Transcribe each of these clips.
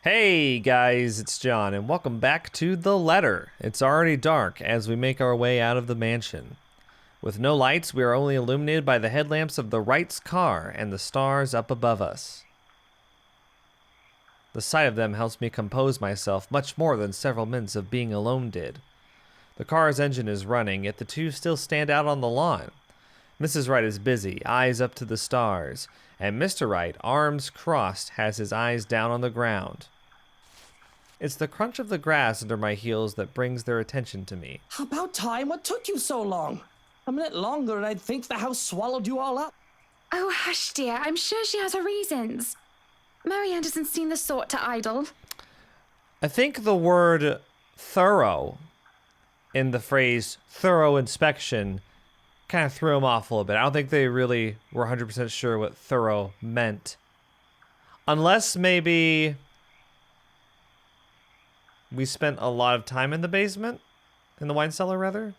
Hey guys, it's John, and welcome back to The Letter. It's already dark as we make our way out of the mansion. With no lights, we are only illuminated by the headlamps of the Wright's car and the stars up above us. The sight of them helps me compose myself much more than several minutes of being alone did. The car's engine is running, yet the two still stand out on the lawn. Mrs. Wright is busy, eyes up to the stars, and Mr. Wright, arms crossed, has his eyes down on the ground. It's the crunch of the grass under my heels that brings their attention to me. About time. What took you so long? A minute longer and I'd think the house swallowed you all up. Oh, hush, dear. I'm sure she has her reasons. Marianne doesn't seem the sort to idle. I think the word thorough in the phrase thorough inspection kind of threw him off a little bit. I don't think they really were 100% sure what thorough meant. Unless maybe we spent a lot of time in the basement? In the wine cellar, rather?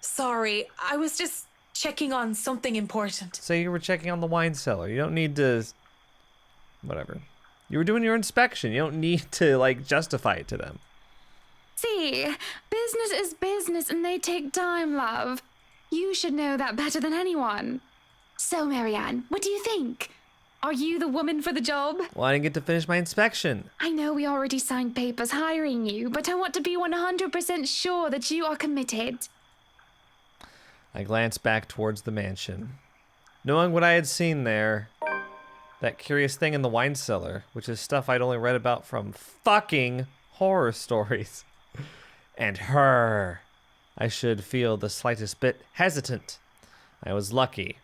Sorry, I was just checking on something important. So you were checking on the wine cellar. You don't need to... Whatever. You were doing your inspection. You don't need to, justify it to them. See, business is business and they take time, love. You should know that better than anyone. So, Marianne, what do you think? Are you the woman for the job? Well, I didn't get to finish my inspection. I know we already signed papers hiring you, but I want to be 100% sure that you are committed. I glanced back towards the mansion. Knowing what I had seen there, that curious thing in the wine cellar, which is stuff I'd only read about from fucking horror stories, and her, I should feel the slightest bit hesitant. I was lucky.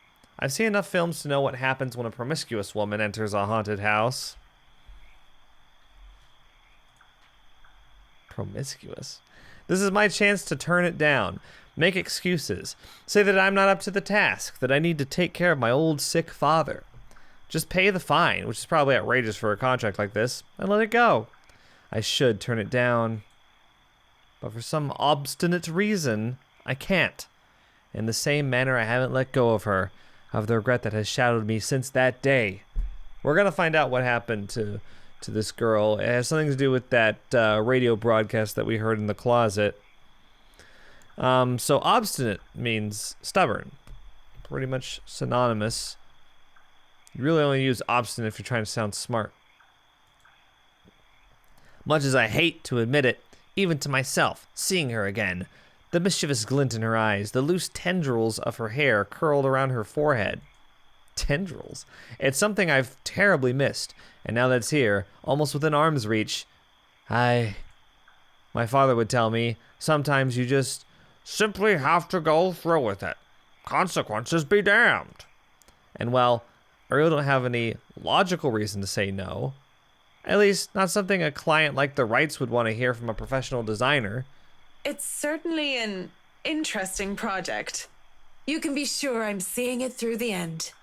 I've seen enough films to know what happens when a promiscuous woman enters a haunted house. Promiscuous? This is my chance to turn it down. Make excuses. Say that I'm not up to the task, that I need to take care of my old sick father. Just pay the fine, which is probably outrageous for a contract like this, and let it go. I should turn it down. But for some obstinate reason, I can't. In the same manner I haven't let go of her, of the regret that has shadowed me since that day. We're going to find out what happened to this girl. It has something to do with that radio broadcast that we heard in the closet. So obstinate means stubborn. Pretty much synonymous. You really only use obstinate if you're trying to sound smart. Much as I hate to admit it, even to myself, seeing her again, the mischievous glint in her eyes, the loose tendrils of her hair curled around her forehead. Tendrils? It's something I've terribly missed, and now that it's here, almost within arm's reach, my father would tell me, sometimes you just simply have to go through with it. Consequences be damned. And well, I really don't have any logical reason to say no. At least, not something a client like the Wrights would want to hear from a professional designer. It's certainly an interesting project. You can be sure I'm seeing it through the end.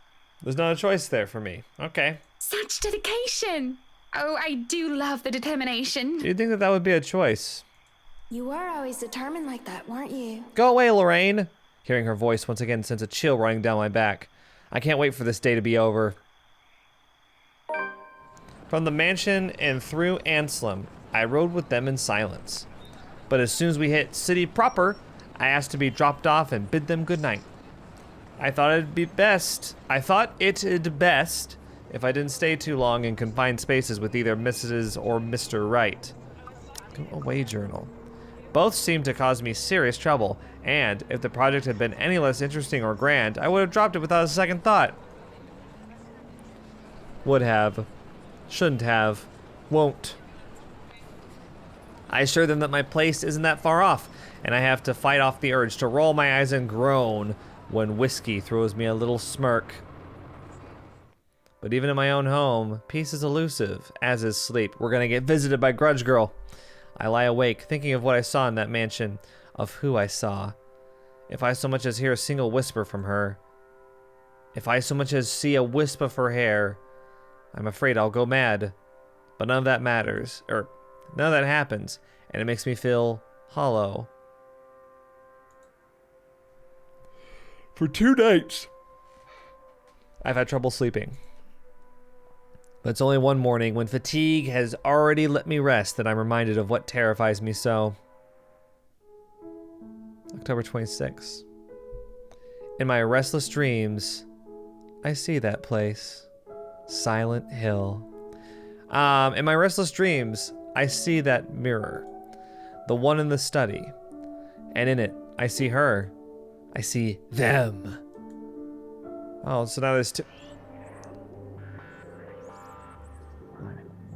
There's not a choice there for me. Okay. Such dedication. Oh, I do love the determination. You'd think that would be a choice. You were always determined like that, weren't you? Go away, Lorraine! Hearing her voice once again sends a chill running down my back. I can't wait for this day to be over. From the mansion and through Anselm, I rode with them in silence. But as soon as we hit city proper, I asked to be dropped off and bid them good night. I thought it'd best if I didn't stay too long in confined spaces with either Mrs. or Mr. Wright. Go away, journal. Both seemed to cause me serious trouble, and if the project had been any less interesting or grand, I would have dropped it without a second thought. Would have. Shouldn't have. Won't. I assure them that my place isn't that far off, and I have to fight off the urge to roll my eyes and groan when whiskey throws me a little smirk. But even in my own home, peace is elusive, as is sleep. We're gonna get visited by Grudge Girl. I lie awake, thinking of what I saw in that mansion, of who I saw. If I so much as hear a single whisper from her, if I so much as see a wisp of her hair, I'm afraid I'll go mad. But none of that matters, none of that happens, and it makes me feel hollow. For 2 nights, I've had trouble sleeping. But it's only one morning when fatigue has already let me rest that I'm reminded of what terrifies me so. October 26th. In my restless dreams, I see that place. Silent Hill. In my restless dreams, I see that mirror. The one in the study. And in it, I see her. I see them. Oh, so now there's two.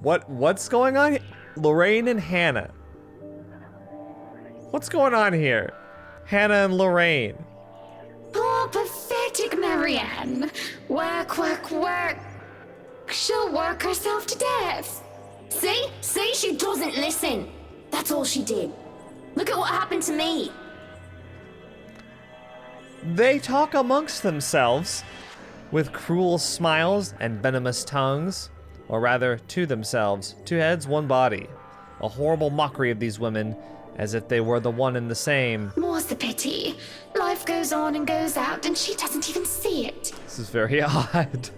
What's going on? Lorraine and Hannah. What's going on here? Hannah and Lorraine. Poor pathetic Marianne. Work, work, work. She'll work herself to death. See? See, she doesn't listen. That's all she did. Look at what happened to me. They talk amongst themselves with cruel smiles and venomous tongues, or rather to themselves, 2 heads, 1 body. A horrible mockery of these women, as if they were the one and the same. More's the pity. Life goes on and goes out, and she doesn't even see it. This is very odd.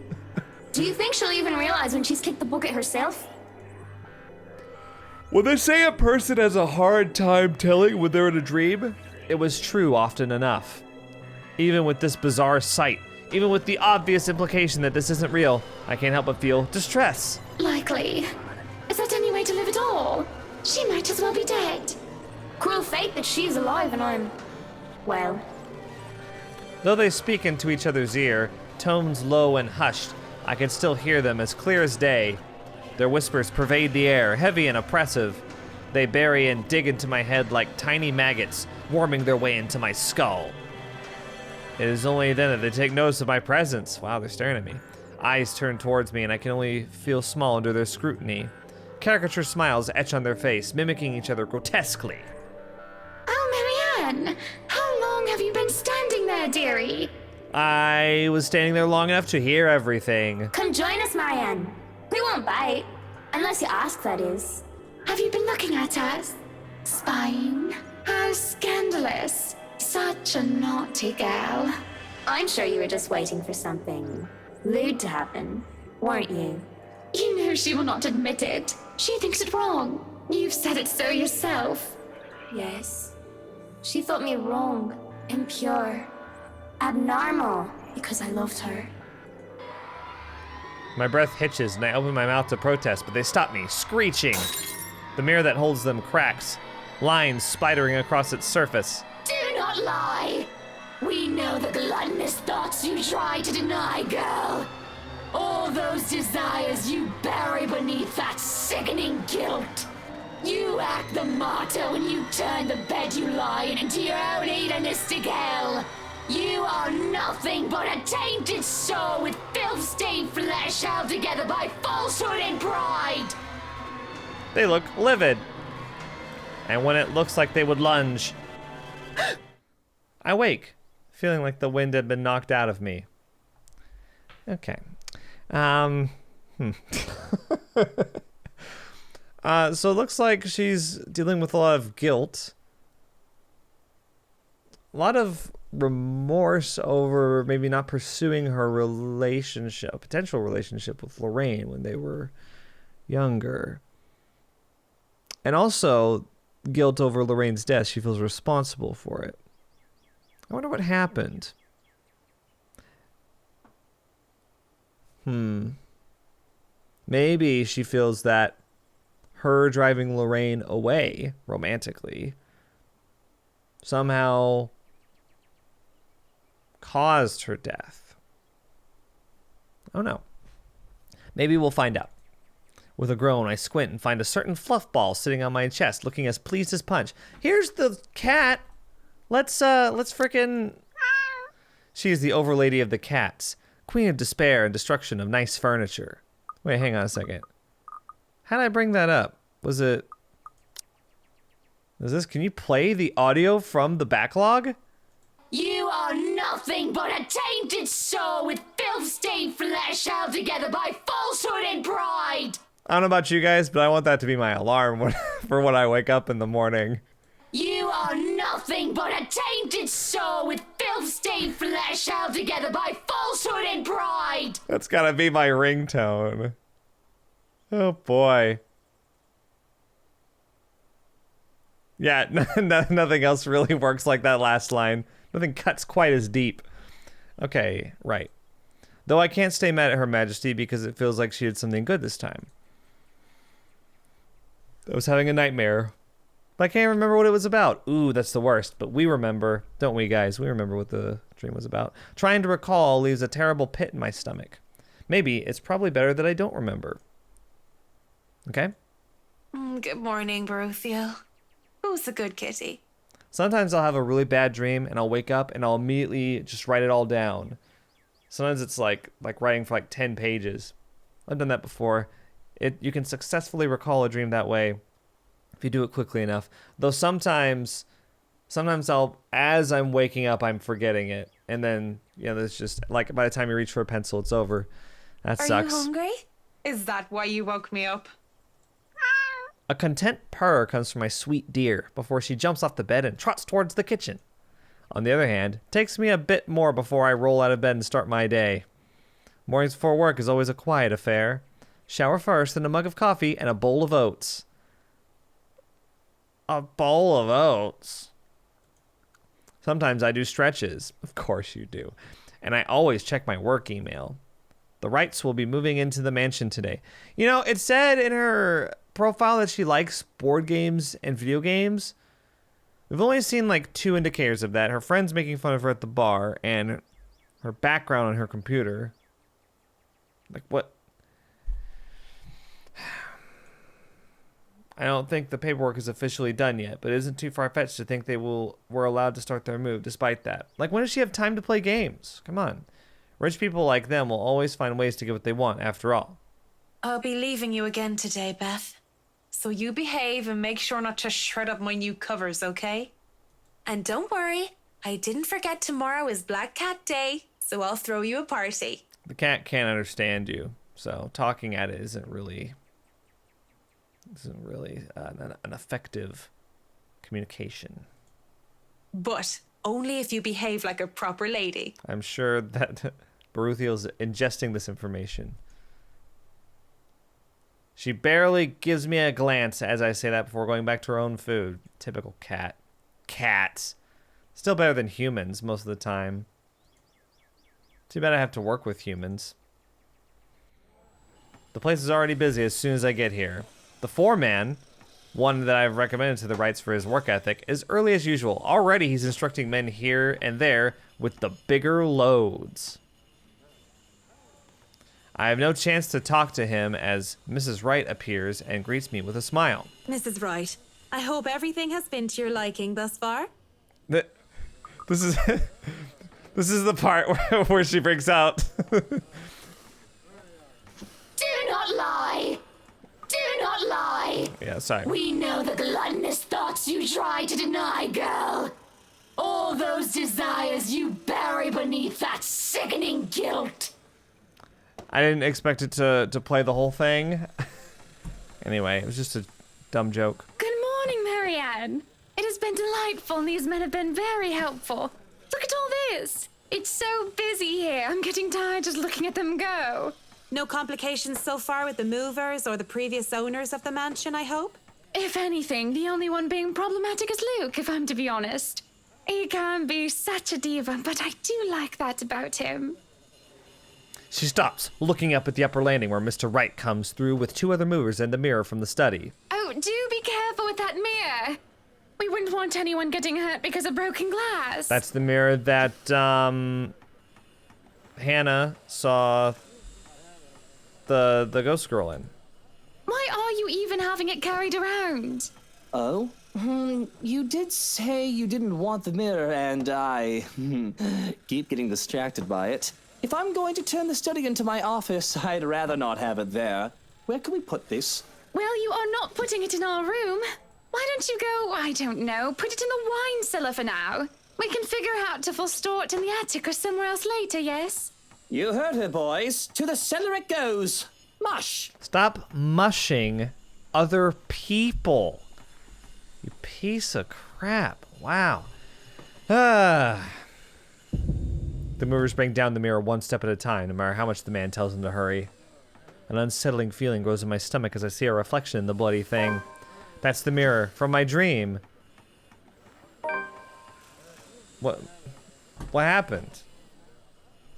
Do you think she'll even realize when she's kicked the bucket herself? When they say a person has a hard time telling when they're in a dream, it was true often enough. Even with this bizarre sight, even with the obvious implication that this isn't real, I can't help but feel distress. Likely. Is that any way to live at all? She might as well be dead. Cruel fate that she's alive and I'm... well... Though they speak into each other's ear, tones low and hushed, I can still hear them as clear as day. Their whispers pervade the air, heavy and oppressive. They bury and dig into my head like tiny maggots, worming their way into my skull. It is only then that they take notice of my presence. Wow, they're staring at me. Eyes turn towards me, and I can only feel small under their scrutiny. Caricature smiles etch on their face, mimicking each other grotesquely. Oh, Marianne! How long have you been standing there, dearie? I was standing there long enough to hear everything. Come join us, Marianne. We won't bite. Unless you ask, that is. Have you been looking at us? Spying? How scandalous. Such a naughty girl. I'm sure you were just waiting for something lewd to happen, weren't you? You know she will not admit it. She thinks it wrong. You've said it so yourself. Yes. She thought me wrong, impure, abnormal, because I loved her. My breath hitches and I open my mouth to protest, but they stop me, screeching. The mirror that holds them cracks, lines spidering across its surface. Do not lie. We know the gluttonous thoughts you try to deny, girl. All those desires you bury beneath that sickening guilt. You act the martyr when you turn the bed you lie in into your own hedonistic hell. You are nothing but a tainted soul with filth-stained flesh held together by falsehood and pride. They look livid. And when it looks like they would lunge, I wake, feeling like the wind had been knocked out of me. Okay. So it looks like she's dealing with a lot of guilt. A lot of remorse over maybe not pursuing her relationship, potential relationship with Lorraine when they were younger. And also guilt over Lorraine's death. She feels responsible for it. I wonder what happened. Maybe she feels that her driving Lorraine away romantically somehow caused her death. Oh no. Maybe we'll find out. With a groan, I squint and find a certain fluff ball sitting on my chest, looking as pleased as punch. Here's the cat. Let's frickin'... She is the overlady of the cats, queen of despair and destruction of nice furniture. Wait, hang on a second. How did I bring that up? Was it... Can you play the audio from the backlog? You are nothing but a tainted soul with filth-stained flesh held together by falsehood and pride. I don't know about you guys, but I want that to be my alarm for when I wake up in the morning. You are nothing but a tainted soul with filth-stained flesh held together by falsehood and pride. That's gotta be my ringtone. Oh boy. Yeah, nothing else really works like that last line. Nothing cuts quite as deep. Okay, right. Though I can't stay mad at Her Majesty because it feels like she did something good this time. I was having a nightmare, but I can't remember what it was about. Ooh, that's the worst. But we remember, don't we, guys? We remember what the dream was about. Trying to recall leaves a terrible pit in my stomach. Maybe it's probably better that I don't remember. Okay? Good morning, Baruthiel. Who's the good kitty? Sometimes I'll have a really bad dream and I'll wake up and I'll immediately just write it all down. Sometimes it's like writing for like 10 pages. I've done that before. You can successfully recall a dream that way if you do it quickly enough. Though sometimes as I'm waking up, I'm forgetting it. And then, it's just like by the time you reach for a pencil, it's over. That sucks. Are you hungry? Is that why you woke me up? A content purr comes from my sweet dear before she jumps off the bed and trots towards the kitchen. On the other hand, it takes me a bit more before I roll out of bed and start my day. Mornings before work is always a quiet affair. Shower first, then a mug of coffee and a bowl of oats. A bowl of oats? Sometimes I do stretches. Of course you do. And I always check my work email. The Wrights will be moving into the mansion today. It said in her profile that she likes board games and video games. We've only seen like 2 indicators of that. Her friends making fun of her at the bar and her background on her computer. Like what? I don't think the paperwork is officially done yet, but it isn't too far-fetched to think were allowed to start their move despite that. Like, when does she have time to play games? Come on. Rich people like them will always find ways to get what they want, after all. I'll be leaving you again today, Beth. So you behave and make sure not to shred up my new covers, okay? And don't worry, I didn't forget tomorrow is Black Cat Day, so I'll throw you a party. The cat can't understand you, so talking at it isn't really an effective communication. But only if you behave like a proper lady. I'm sure that Baruthiel's ingesting this information. She barely gives me a glance as I say that before going back to her own food. Typical cat. Cats. Still better than humans most of the time. Too bad I have to work with humans. The place is already busy as soon as I get here. The foreman, one that I've recommended to the Wrights for his work ethic, is early as usual. Already he's instructing men here and there with the bigger loads. I have no chance to talk to him as Mrs. Wright appears and greets me with a smile. Mrs. Wright, I hope everything has been to your liking thus far. This is this is the part where she breaks out. Do not lie! Do not lie! Yeah, sorry. We know the gluttonous thoughts you try to deny, girl. All those desires you bury beneath that sickening guilt. I didn't expect it to play the whole thing. Anyway, it was just a dumb joke. Good morning, Marianne. It has been delightful, and these men have been very helpful. Look at all this. It's so busy here. I'm getting tired just looking at them go. No complications so far with the movers or the previous owners of the mansion, I hope? If anything, the only one being problematic is Luke, if I'm to be honest. He can be such a diva, but I do like that about him. She stops, looking up at the upper landing where Mr. Wright comes through with 2 other movers and a mirror from the study. Oh, do be careful with that mirror. We wouldn't want anyone getting hurt because of broken glass. That's the mirror that Hannah saw the ghost girl in. Why are you even having it carried around? Oh? You did say you didn't want the mirror, and I keep getting distracted by it. If I'm going to turn the study into my office, I'd rather not have it there. Where can we put this? Well, you are not putting it in our room. Why don't you go, I don't know, put it in the wine cellar for now? We can figure out if we'll store it in the attic or somewhere else later, yes? You heard her, boys. To the cellar it goes. Mush! Stop mushing other people. You piece of crap. Wow. The movers bring down the mirror one step at a time, no matter how much the man tells them to hurry. An unsettling feeling grows in my stomach as I see a reflection in the bloody thing. That's the mirror from my dream. What happened?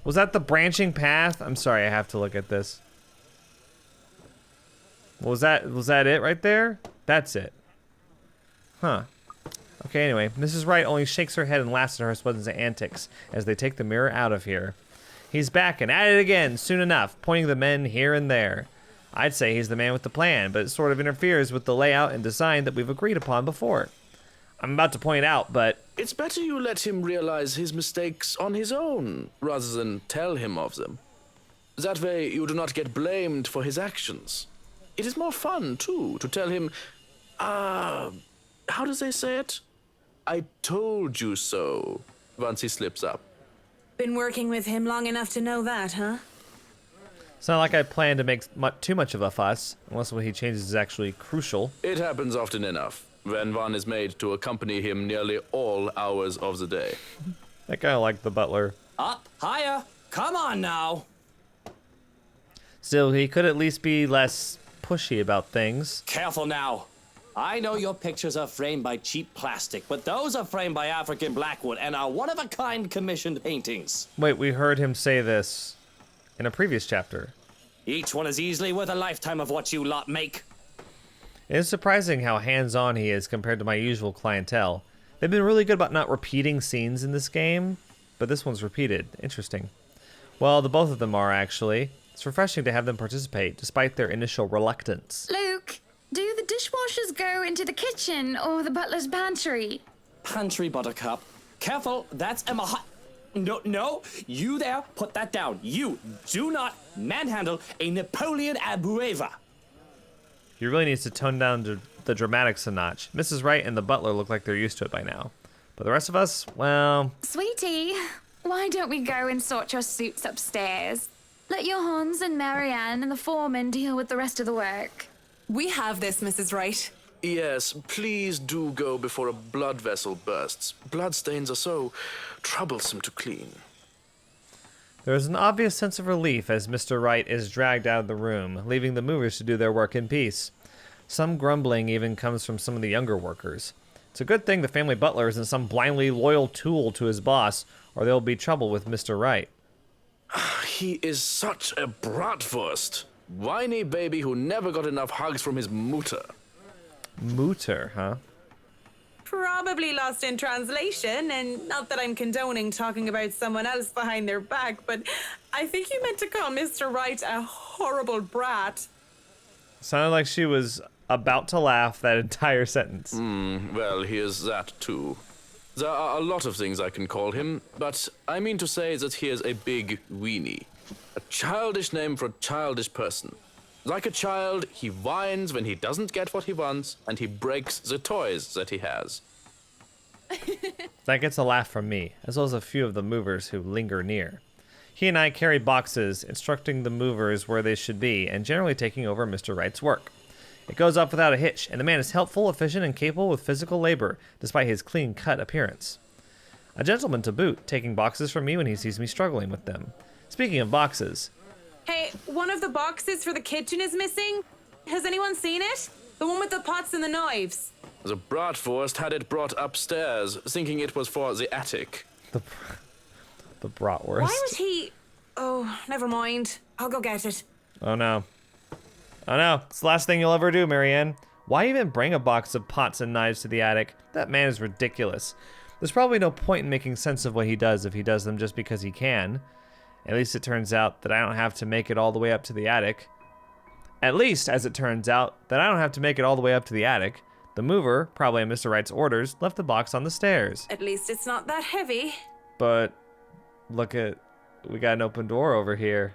Was that the branching path? I'm sorry, I have to look at this. Was that it right there? That's it. Huh. Okay, anyway, Mrs. Wright only shakes her head and laughs at her husband's antics as they take the mirror out of here. He's back and at it again soon enough, pointing the men here and there. I'd say he's the man with the plan, but it sort of interferes with the layout and design that we've agreed upon before. I'm about to point out, but... It's better you let him realize his mistakes on his own, rather than tell him of them. That way you do not get blamed for his actions. It is more fun, too, to tell him, how does they say it? I told you so, once he slips up. Been working with him long enough to know that, huh? It's not like I plan to make too much of a fuss, unless what he changes is actually crucial. It happens often enough, when one is made to accompany him nearly all hours of the day. I kind of like the butler. Up, higher. Come on now. Still, he could at least be less pushy about things. Careful now. I know your pictures are framed by cheap plastic, but those are framed by African blackwood and are one-of-a-kind commissioned paintings. Wait, we heard him say this in a previous chapter. Each one is easily worth a lifetime of what you lot make. It is surprising how hands-on he is compared to my usual clientele. They've been really good about not repeating scenes in this game, but this one's repeated. Interesting. Well, the both of them are, actually. It's refreshing to have them participate, despite their initial reluctance. Luke, do the dishwashers go into the kitchen or the butler's pantry? Pantry, Buttercup. Careful, that's Emma. No, you there, put that down. You do not manhandle a Napoleon Abueva. He really needs to tone down the dramatics a notch. Mrs. Wright and the butler look like they're used to it by now. But the rest of us, well... Sweetie, why don't we go and sort your suits upstairs? Let your Hans and Marianne and the foreman deal with the rest of the work. We have this, Mrs. Wright. Yes, please do go before a blood vessel bursts. Bloodstains are so troublesome to clean. There is an obvious sense of relief as Mr. Wright is dragged out of the room, leaving the movers to do their work in peace. Some grumbling even comes from some of the younger workers. It's a good thing the family butler isn't some blindly loyal tool to his boss, or there'll be trouble with Mr. Wright. He is such a bratwurst. Whiny baby who never got enough hugs from his mutter. Mutter, huh? Probably lost in translation, and not that I'm condoning talking about someone else behind their back, but I think you meant to call Mr. Wright a horrible brat. Sounded like she was about to laugh that entire sentence. Well, he is that too. There are a lot of things I can call him, but I mean to say that he is a big weenie. A childish name for a childish person. Like a child, he whines when he doesn't get what he wants, and he breaks the toys that he has. That gets a laugh from me, as well as a few of the movers who linger near. He and I carry boxes, instructing the movers where they should be, and generally taking over Mr. Wright's work. It goes off without a hitch, and the man is helpful, efficient, and capable with physical labor, despite his clean-cut appearance. A gentleman to boot, taking boxes from me when he sees me struggling with them. Speaking of boxes... Hey, one of the boxes for the kitchen is missing. Has anyone seen it? The one with the pots and the knives. The bratwurst had it brought upstairs, thinking it was for the attic. The bratwurst. Why was he... Oh, never mind. I'll go get it. Oh no. Oh no, it's the last thing you'll ever do, Marianne. Why even bring a box of pots and knives to the attic? That man is ridiculous. There's probably no point in making sense of what he does if he does them just because he can. At least it turns out that I don't have to make it all the way up to the attic. At least, as it turns out, that I don't have to make it all the way up to the attic. The mover, probably at Mr. Wright's orders, left the box on the stairs. At least it's not that heavy. But, look at... we got an open door over here.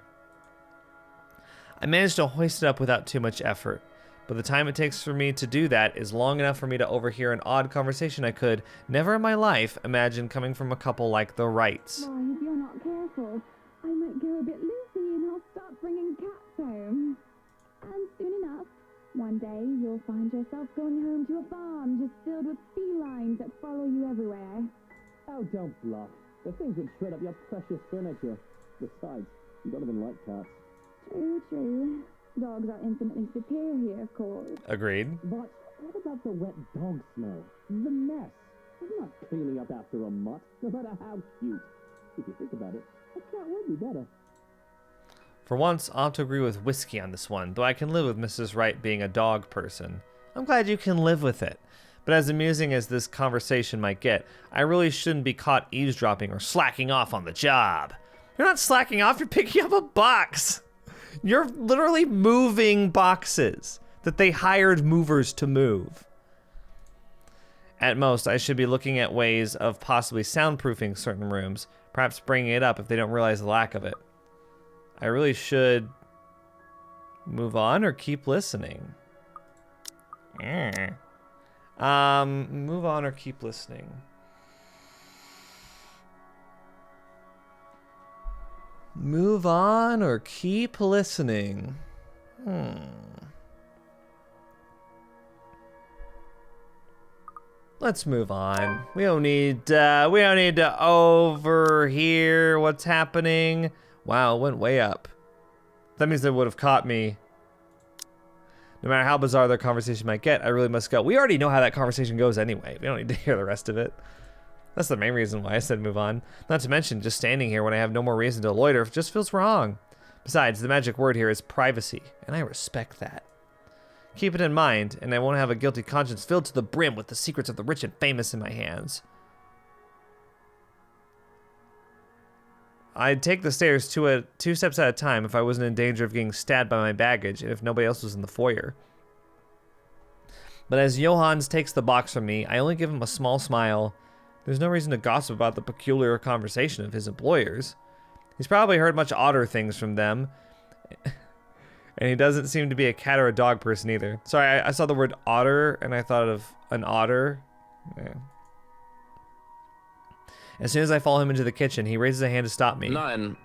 I managed to hoist it up without too much effort, but the time it takes for me to do that is long enough for me to overhear an odd conversation I could, never in my life, imagine coming from a couple like the Wrights. Boy, if you're not careful, I might go a bit loosey and I'll start bringing cats home. And soon enough, one day you'll find yourself going home to a farm just filled with felines that follow you everywhere. Oh, don't bluff. The things would shred up your precious furniture. Besides, you don't even like cats. True. Dogs are infinitely superior, of course. Agreed. But what about the wet dog smell? The mess. I'm not cleaning up after a mutt, no matter how cute. If you think about it, a cat would be better. For once, I'll have to agree with Whiskey on this one, though I can live with Mrs. Wright being a dog person. I'm glad you can live with it. But as amusing as this conversation might get, I really shouldn't be caught eavesdropping or slacking off on the job. You're not slacking off, you're picking up a box. You're literally moving boxes that they hired movers to move. At most, I should be looking at ways of possibly soundproofing certain rooms, perhaps bringing it up if they don't realize the lack of it. I really should move on or keep listening. Move on or keep listening. Move on or keep listening. Let's move on. We don't need to overhear what's happening. Wow, it went way up. That means they would have caught me. No matter how bizarre their conversation might get, I really must go. We already know how that conversation goes anyway. We don't need to hear the rest of it. That's the main reason why I said move on. Not to mention, just standing here when I have no more reason to loiter just feels wrong. Besides, the magic word here is privacy, and I respect that. Keep it in mind, and I won't have a guilty conscience filled to the brim with the secrets of the rich and famous in my hands. I'd take the stairs two steps at a time if I wasn't in danger of getting stabbed by my baggage and if nobody else was in the foyer. But as Johans takes the box from me, I only give him a small smile. There's no reason to gossip about the peculiar conversation of his employers. He's probably heard much odder things from them. And he doesn't seem to be a cat or a dog person either. Sorry, I saw the word otter and I thought of an otter. Yeah. As soon as I follow him into the kitchen, he raises a hand to stop me. Nine,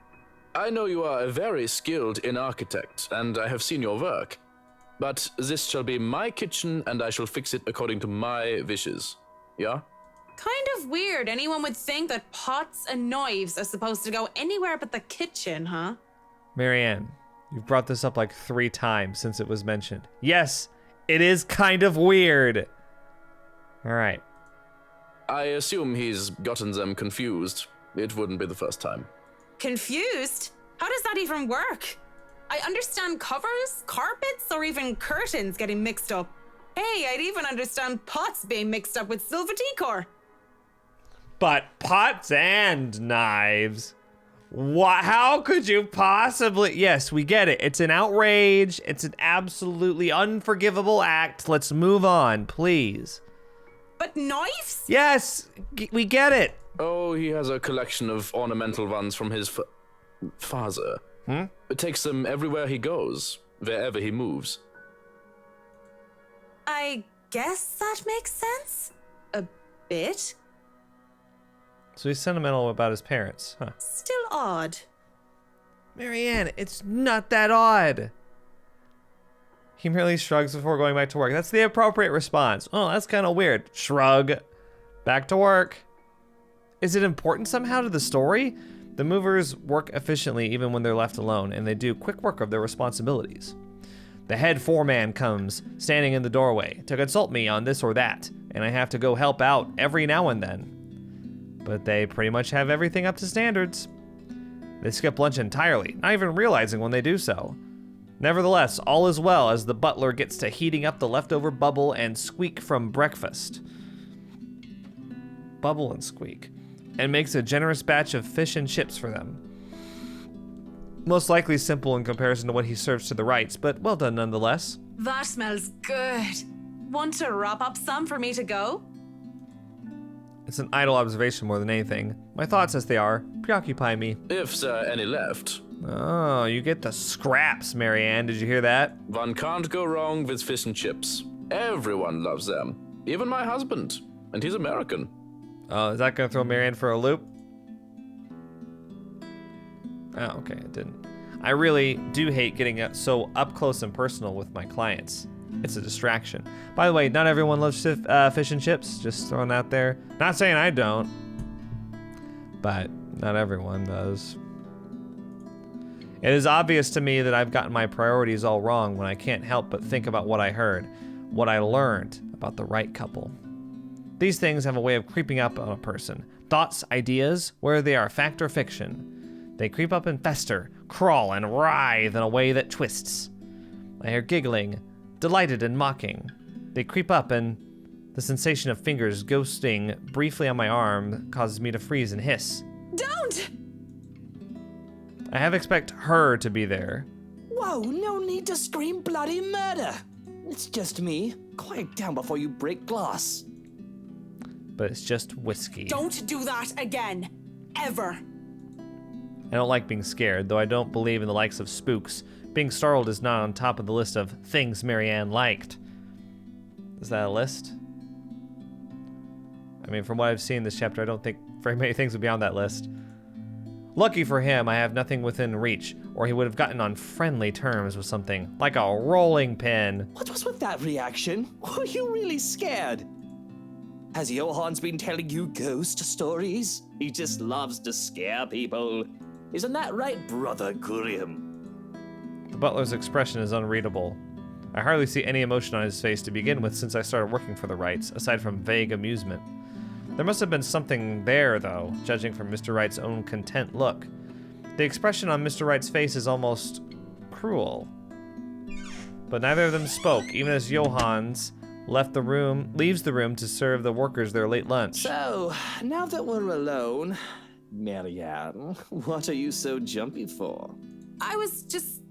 I know you are very skilled in architect, and I have seen your work. But this shall be my kitchen, and I shall fix it according to my wishes. Yeah? Kind of weird. Anyone would think that pots and knives are supposed to go anywhere but the kitchen, huh? Marianne, you've brought this up like 3 times since it was mentioned. Yes, it is kind of weird. All right. I assume he's gotten them confused. It wouldn't be the first time. Confused? How does that even work? I understand covers, carpets, or even curtains getting mixed up. Hey, I'd even understand pots being mixed up with silver decor. But pots and knives? What? How could you possibly? Yes, we get it. It's an outrage. It's an absolutely unforgivable act. Let's move on, please. But knives? Yes, we get it. Oh, he has a collection of ornamental ones from his father. It takes them everywhere he goes, wherever he moves. I guess that makes sense. A bit. So he's sentimental about his parents, huh? Still odd. Marianne, it's not that odd. He merely shrugs before going back to work. That's the appropriate response. Oh, that's kind of weird. Shrug. Back to work. Is it important somehow to the story? The movers work efficiently even when they're left alone, and they do quick work of their responsibilities. The head foreman comes, standing in the doorway, to consult me on this or that, and I have to go help out every now and then. But they pretty much have everything up to standards. They skip lunch entirely, not even realizing when they do so. Nevertheless, all is well as the butler gets to heating up the leftover bubble and squeak from breakfast. Bubble and squeak. And makes a generous batch of fish and chips for them. Most likely simple in comparison to what he serves to the Wrights, but well done nonetheless. That smells good. Want to wrap up some for me to go? It's an idle observation more than anything. My thoughts as they are preoccupy me. If there are any left. Oh, you get the scraps, Marianne. Did you hear that? One can't go wrong with fish and chips. Everyone loves them. Even my husband. And he's American. Oh, is that going to throw Marianne for a loop? Oh, okay, it didn't. I really do hate getting so up close and personal with my clients. It's a distraction. By the way, not everyone loves fish and chips. Just throwing out there. Not saying I don't. But not everyone does. It is obvious to me that I've gotten my priorities all wrong when I can't help but think about what I heard, what I learned about the Wright couple. These things have a way of creeping up on a person. Thoughts, ideas, whether they are fact or fiction. They creep up and fester, crawl and writhe in a way that twists. I hear giggling, delighted and mocking. They creep up, and the sensation of fingers ghosting briefly on my arm causes me to freeze and hiss. Don't! I half expect her to be there. Whoa, no need to scream bloody murder. It's just me. Quiet down before you break glass. But it's just whiskey. Don't do that again. Ever. I don't like being scared, though I don't believe in the likes of spooks. Being startled is not on top of the list of things Marianne liked. Is that a list? I mean, from what I've seen this chapter, I don't think very many things would be on that list. Lucky for him, I have nothing within reach, or he would have gotten on friendly terms with something like a rolling pin. What was with that reaction? Were you really scared? Has Johan's been telling you ghost stories? He just loves to scare people. Isn't that right, Brother Gurium? The butler's expression is unreadable. I hardly see any emotion on his face to begin with since I started working for the Wrights, aside from vague amusement. There must have been something there, though, judging from Mr. Wright's own content look. The expression on Mr. Wright's face is almost cruel. But neither of them spoke, even as Johan's leaves the room to serve the workers their late lunch. So, now that we're alone, Marianne, what are you so jumpy for? I was just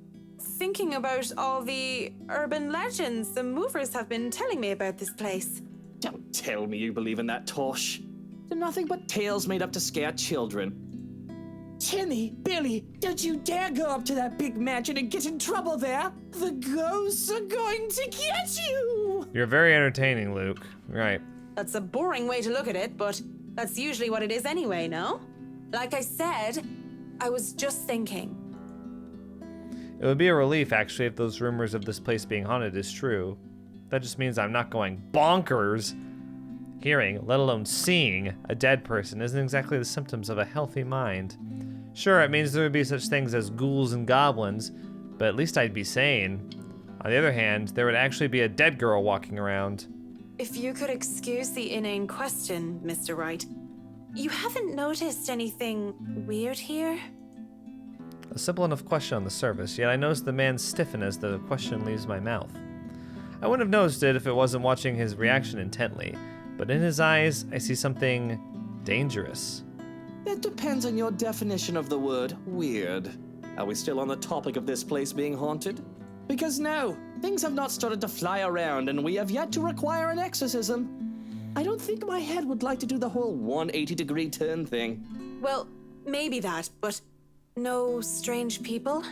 thinking about all the urban legends the movers have been telling me about this place. Don't tell me you believe in that tosh. They're nothing but tales made up to scare children. Timmy, Billy, don't you dare go up to that big mansion and get in trouble there. The ghosts are going to get you. You're very entertaining, Luke. Right. That's a boring way to look at it, but that's usually what it is anyway, no? Like I said, I was just thinking. It would be a relief, actually, if those rumors of this place being haunted is true. That just means I'm not going bonkers. Hearing, let alone seeing, a dead person isn't exactly the symptoms of a healthy mind. Sure, it means there would be such things as ghouls and goblins, but at least I'd be sane. On the other hand, there would actually be a dead girl walking around. If you could excuse the inane question, Mr. Wright, you haven't noticed anything weird here? A simple enough question on the surface, yet I notice the man stiffen as the question leaves my mouth. I wouldn't have noticed it if it wasn't watching his reaction intently, but in his eyes, I see something dangerous. It depends on your definition of the word weird. Are we still on the topic of this place being haunted? Because no, things have not started to fly around and we have yet to require an exorcism. I don't think my head would like to do the whole 180-degree turn thing. Well, maybe that, but no strange people?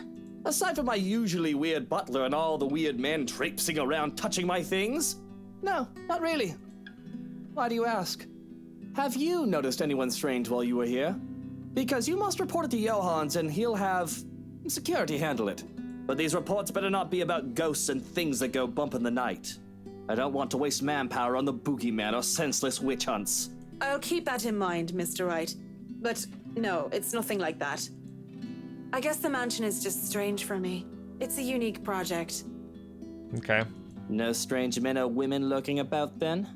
Aside from my usually weird butler and all the weird men traipsing around touching my things? No, not really. Why do you ask? Have you noticed anyone strange while you were here? Because you must report it to Johans and he'll have security handle it. But these reports better not be about ghosts and things that go bump in the night. I don't want to waste manpower on the boogeyman or senseless witch hunts. I'll keep that in mind, Mr. Wright. But no, it's nothing like that. I guess the mansion is just strange for me. It's a unique project. Okay. No strange men or women lurking about then?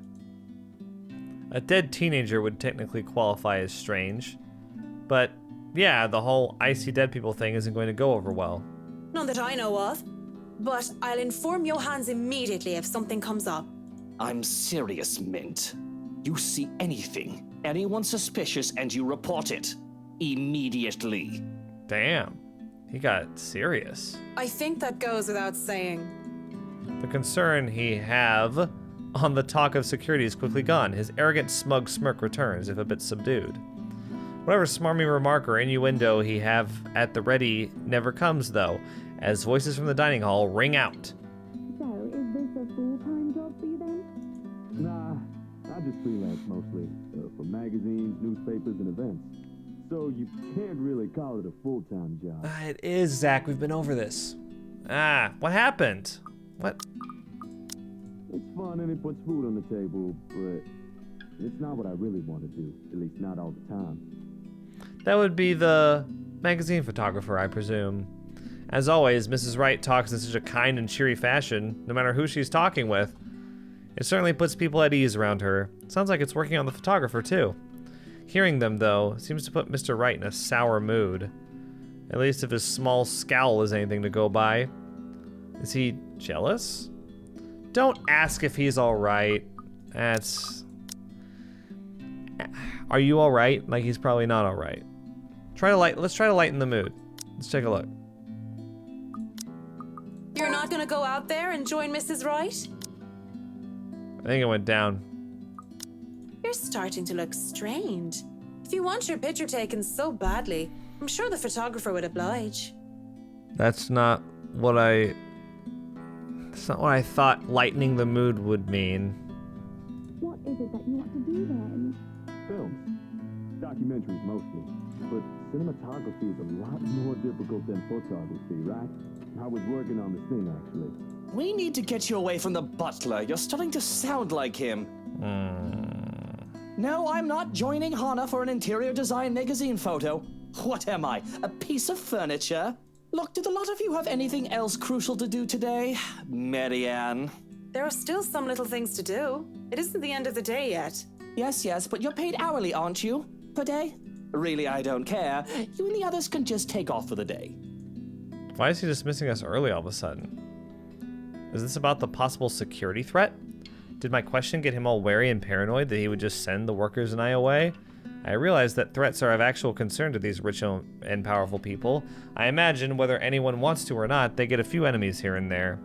A dead teenager would technically qualify as strange. But yeah, the whole I see dead people thing isn't going to go over well. None that I know of. But I'll inform Johans immediately if something comes up. I'm serious, Mint. You see anything, anyone suspicious, and you report it. Immediately. Damn. He got serious. I think that goes without saying. The concern he have on the talk of security is quickly gone. His arrogant, smug smirk returns, if a bit subdued. Whatever smarmy remark or innuendo he have at the ready never comes, though, as voices from the dining hall ring out. So, is this a full-time job for you then? Nah, I just freelance mostly, for magazines, newspapers, and events. So you can't really call it a full-time job. It is, Zach. We've been over this. What happened? What? It's fun and it puts food on the table, but it's not what I really want to do, at least not all the time. That would be the magazine photographer, I presume. As always, Mrs. Wright talks in such a kind and cheery fashion, no matter who she's talking with. It certainly puts people at ease around her. Sounds like it's working on the photographer, too. Hearing them, though, seems to put Mr. Wright in a sour mood. At least if his small scowl is anything to go by. Is he jealous? Don't ask if he's alright. That's... Are you alright? Like, he's probably not alright. Let's try to lighten the mood. Let's take a look. You're not gonna go out there and join Mrs. Wright? I think it went down. You're starting to look strained. If you want your picture taken so badly, I'm sure the photographer would oblige. That's not what I thought lightening the mood would mean. What is it that you want to do then? Films. Documentaries mostly. But cinematography is a lot more difficult than photography, right? I was working on this thing, actually. We need to get you away from the butler. You're starting to sound like him. No, I'm not joining Hana for an interior design magazine photo. What am I, a piece of furniture? Look, did a lot of you have anything else crucial to do today? Marianne. There are still some little things to do. It isn't the end of the day yet. Yes, but you're paid hourly, aren't you? Per day? Really, I don't care. You and the others can just take off for the day. Why is he dismissing us early all of a sudden? Is this about the possible security threat? Did my question get him all wary and paranoid that he would just send the workers and I away? I realize that threats are of actual concern to these rich and powerful people. I imagine, whether anyone wants to or not, they get a few enemies here and there.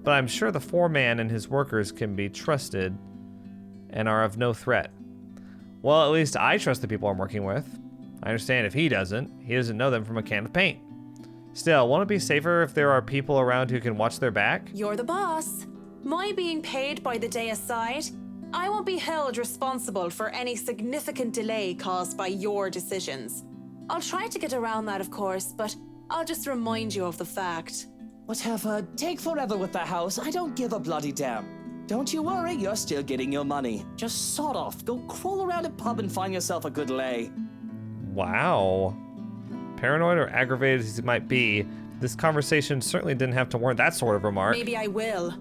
But I'm sure the foreman and his workers can be trusted and are of no threat. Well, at least I trust the people I'm working with. I understand if he doesn't know them from a can of paint. Still, won't it be safer if there are people around who can watch their back? You're the boss. My being paid by the day aside, I won't be held responsible for any significant delay caused by your decisions. I'll try to get around that, of course, but I'll just remind you of the fact. Whatever, take forever with the house. I don't give a bloody damn. Don't you worry, you're still getting your money. Just sod off, go crawl around a pub and find yourself a good lay. Wow. Paranoid or aggravated as he might be, this conversation certainly didn't have to warrant that sort of remark. Maybe I will.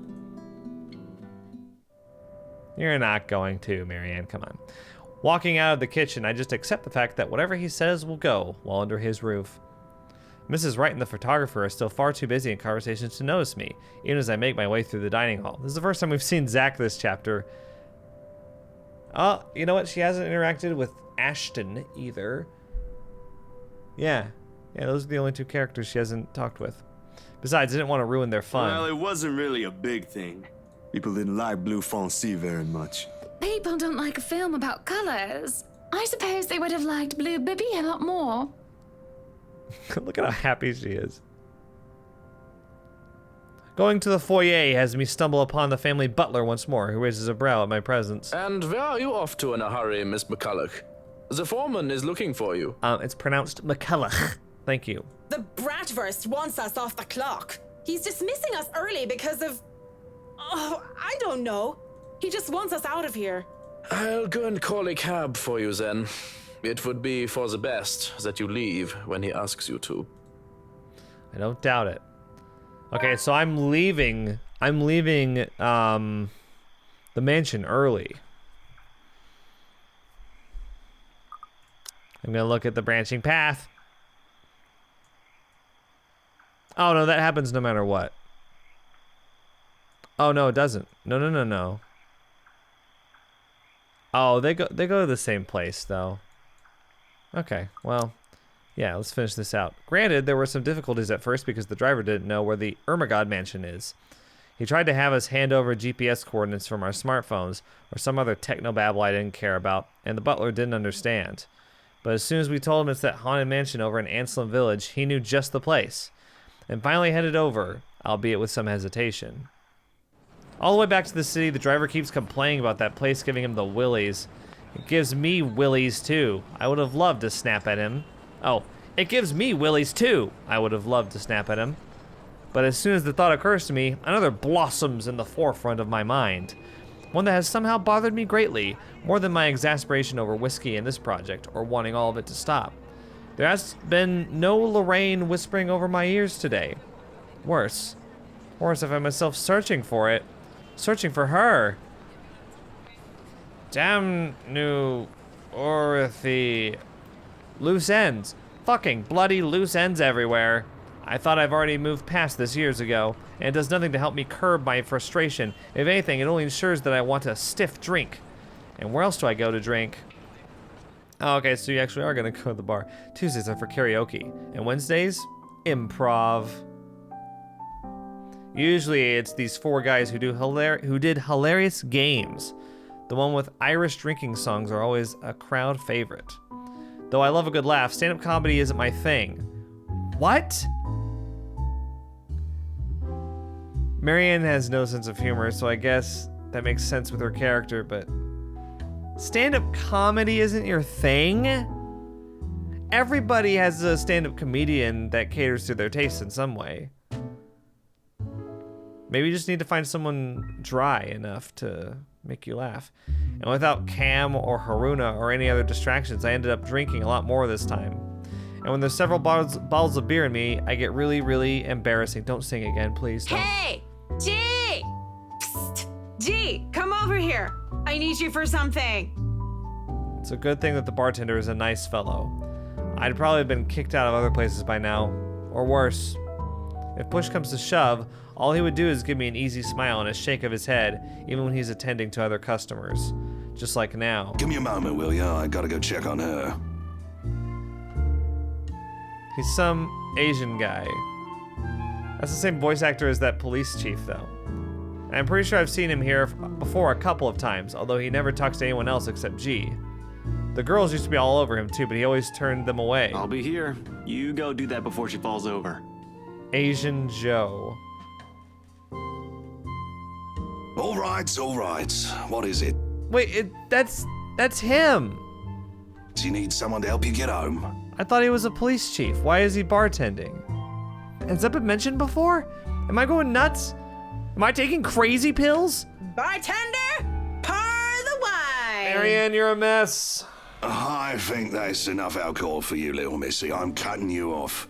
You're not going to, Marianne, come on. Walking out of the kitchen, I just accept the fact that whatever he says will go while under his roof. Mrs. Wright and the photographer are still far too busy in conversations to notice me, even as I make my way through the dining hall. This is the first time we've seen Zach this chapter. Oh, you know what? She hasn't interacted with Ashton either. Yeah, those are the only two characters she hasn't talked with. Besides, I didn't want to ruin their fun. Well, it wasn't really a big thing. People didn't like Blue Foncé very much. People don't like a film about colors. I suppose they would have liked Blue Bibby a lot more. Look at how happy she is. Going to the foyer has me stumble upon the family butler once more, who raises a brow at my presence. And where are you off to in a hurry, Miss McCulloch? The foreman is looking for you. It's pronounced McCulloch. Thank you. The Bratwurst wants us off the clock. He's dismissing us early because of... Oh, I don't know. He just wants us out of here. I'll go and call a cab for you then. It would be for the best that you leave when he asks you to. I don't doubt it. Okay, so I'm leaving the mansion early. I'm gonna look at the branching path. Oh no, that happens no matter what. Oh no, it doesn't. No. Oh, they go to the same place though. Okay, well, yeah, let's finish this out. Granted, there were some difficulties at first because the driver didn't know where the Ermagod mansion is. He tried to have us hand over GPS coordinates from our smartphones or some other technobabble I didn't care about, and the butler didn't understand. But as soon as we told him it's that haunted mansion over in Anselm Village, he knew just the place, and finally headed over, albeit with some hesitation. All the way back to the city, the driver keeps complaining about that place giving him the willies. It gives me willies too. I would have loved to snap at him. Oh, it gives me willies too. I would have loved to snap at him. But as soon as the thought occurs to me, another blossoms in the forefront of my mind. One that has somehow bothered me greatly, more than my exasperation over whiskey in this project, or wanting all of it to stop. There has been no Lorraine whispering over my ears today. Worse, I find myself searching for it. Searching for her. Damn new Orothy. Loose ends. Fucking bloody loose ends everywhere. I thought I've already moved past this years ago, and it does nothing to help me curb my frustration. If anything, it only ensures that I want a stiff drink. And where else do I go to drink? Oh, okay, so you actually are gonna go to the bar. Tuesdays are for karaoke, and Wednesdays, improv. Usually it's these 4 guys who did hilarious games. The one with Irish drinking songs are always a crowd favorite. Though I love a good laugh, stand-up comedy isn't my thing. What? Marianne has no sense of humor, so I guess that makes sense with her character, but stand-up comedy isn't your thing? Everybody has a stand-up comedian that caters to their taste in some way. Maybe you just need to find someone dry enough to make you laugh. And without Cam or Haruna or any other distractions, I ended up drinking a lot more this time. And when there's several bottles of beer in me, I get really, really embarrassing. Don't sing again, please. Don't. Hey, G! Psst. G, come over here. I need you for something. It's a good thing that the bartender is a nice fellow. I'd probably have been kicked out of other places by now, or worse. If push comes to shove, all he would do is give me an easy smile and a shake of his head, even when he's attending to other customers. Just like now. Give me a moment, will ya? I gotta go check on her. He's some Asian guy. That's the same voice actor as that police chief, though. And I'm pretty sure I've seen him here before a couple of times, although he never talks to anyone else except G. The girls used to be all over him too, but he always turned them away. I'll be here. You go do that before she falls over. Asian Joe. All right. What is it? Wait, that's him. Do you need someone to help you get home? I thought he was a police chief. Why is he bartending? Has that been mentioned before? Am I going nuts? Am I taking crazy pills? Bartender, pour the wine. Marianne, you're a mess. I think that's enough alcohol for you, little missy. I'm cutting you off.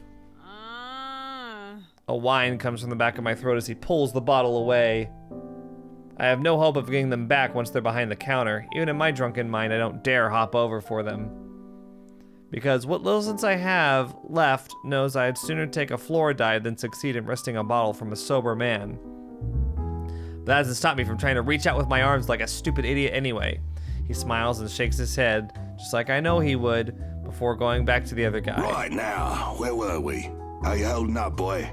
A whine comes from the back of my throat as he pulls the bottle away. I have no hope of getting them back once they're behind the counter. Even in my drunken mind, I don't dare hop over for them. Because what little sense I have left knows I'd sooner take a floor dive than succeed in wresting a bottle from a sober man. But that doesn't stop me from trying to reach out with my arms like a stupid idiot anyway. He smiles and shakes his head, just like I know he would, before going back to the other guy. Right now, where were we? How you holding up, boy?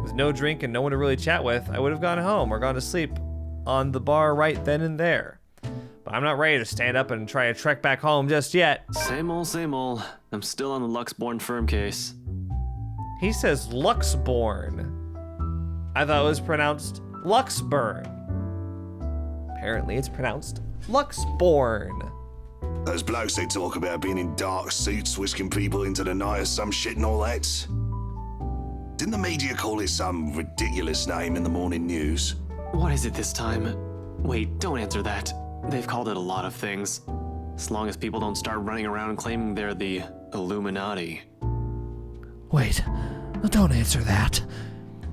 With no drink and no one to really chat with, I would have gone home or gone to sleep on the bar right then and there. But I'm not ready to stand up and try to trek back home just yet. Same old. I'm still on the Luxborn firm case. He says Luxborn. I thought it was pronounced Luxburn. Apparently it's pronounced Luxborn. Those blokes they talk about being in dark suits, whisking people into the night or some shit and all that. Didn't the media call it some ridiculous name in the morning news? What is it this time? Wait, don't answer that. They've called it a lot of things. As long as people don't start running around claiming they're the Illuminati. Wait, don't answer that.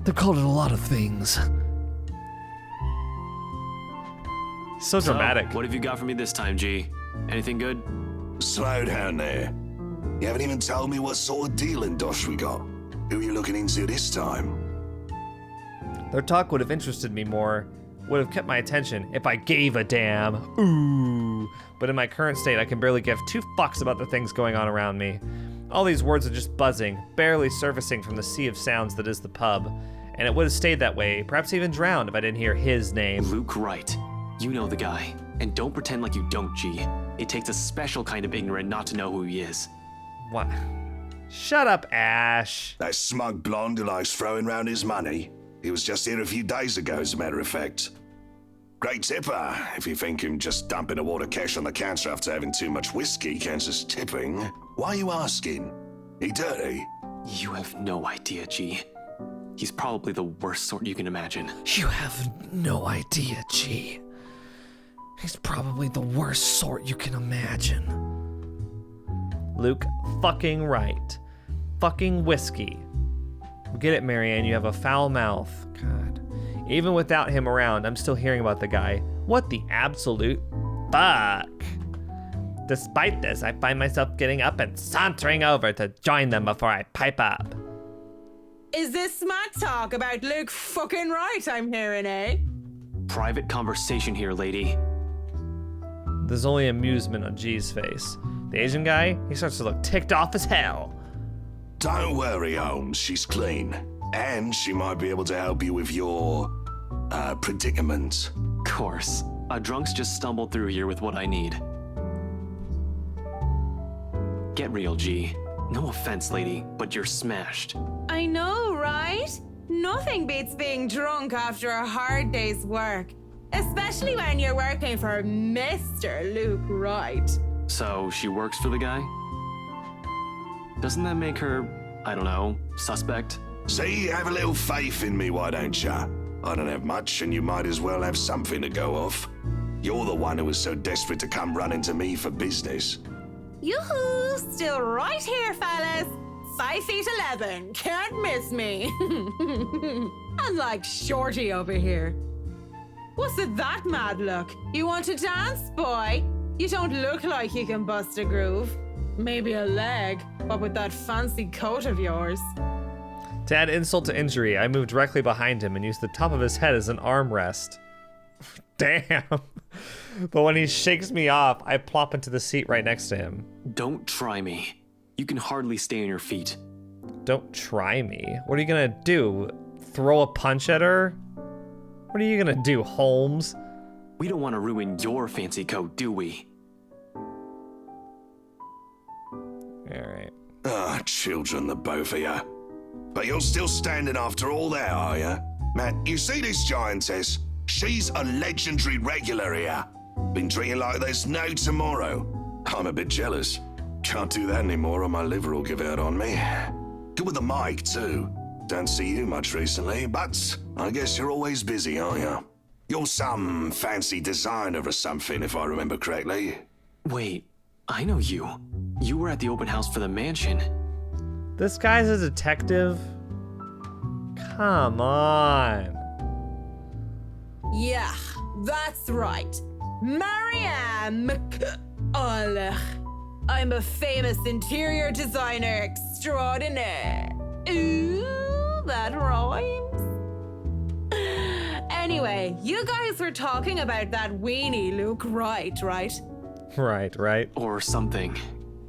They've called it a lot of things. So dramatic. What have you got for me this time, G? Anything good? Slow down there. You haven't even told me what sort of dealing dosh we got. Who are you looking into this time? Their talk would have interested me more, would have kept my attention if I gave a damn. Ooh. But in my current state, I can barely give 2 fucks about the things going on around me. All these words are just buzzing, barely surfacing from the sea of sounds that is the pub. And it would have stayed that way, perhaps even drowned if I didn't hear his name. Luke Wright. You know the guy. And don't pretend like you don't, G. It takes a special kind of ignorant not to know who he is. What? Shut up, Ash. That smug blonde who likes throwing round his money. He was just here a few days ago, as a matter of fact. Great tipper, if you think him just dumping a wad of cash on the counter after having too much whiskey counts as tipping. Why are you asking? He dirty? You have no idea, G. He's probably the worst sort you can imagine. You have no idea, G. He's probably the worst sort you can imagine. Luke fucking Wright. Fucking whiskey. Get it, Marianne, you have a foul mouth. God. Even without him around, I'm still hearing about the guy. What the absolute fuck? Despite this, I find myself getting up and sauntering over to join them before I pipe up. Is this smack talk about Luke fucking Wright I'm hearing, eh? Private conversation here, lady. There's only amusement on G's face. The Asian guy, he starts to look ticked off as hell. Don't worry, Holmes, she's clean. And she might be able to help you with your, predicament. Course. A drunk's just stumbled through here with what I need. Get real, G. No offense, lady, but you're smashed. I know, right? Nothing beats being drunk after a hard day's work. Especially when you're working for Mr. Luke Wright. So, she works for the guy? Doesn't that make her, I don't know, suspect? See, have a little faith in me, why don't ya? I don't have much, and you might as well have something to go off. You're the one who was so desperate to come running to me for business. Yoo-hoo! Still right here, fellas. 5'11". Can't miss me. Unlike Shorty over here. What's with that mad look? You want to dance, boy? You don't look like you can bust a groove. Maybe a leg, but with that fancy coat of yours. To add insult to injury, I moved directly behind him and used the top of his head as an armrest. Damn. But when he shakes me off, I plop into the seat right next to him. Don't try me. You can hardly stay on your feet. Don't try me? What are you gonna do? Throw a punch at her? What are you gonna do, Holmes? We don't want to ruin your fancy coat, do we? Alright. Ah, children, the both of you. But you're still standing after all that, are you? Man, you see this giantess? She's a legendary regular here. Been drinking like there's no tomorrow. I'm a bit jealous. Can't do that anymore or my liver will give out on me. Good with the mic, too. Don't see you much recently, but I guess you're always busy, aren't you? You're some fancy designer or something, if I remember correctly. Wait, I know you. You were at the open house for the mansion. This guy's a detective? Come on. Yeah, that's right. Marianne McCulloch. I'm a famous interior designer extraordinaire. Ooh, that rhymes. Anyway, you guys were talking about that weenie Luke Wright, right? Right. Or something.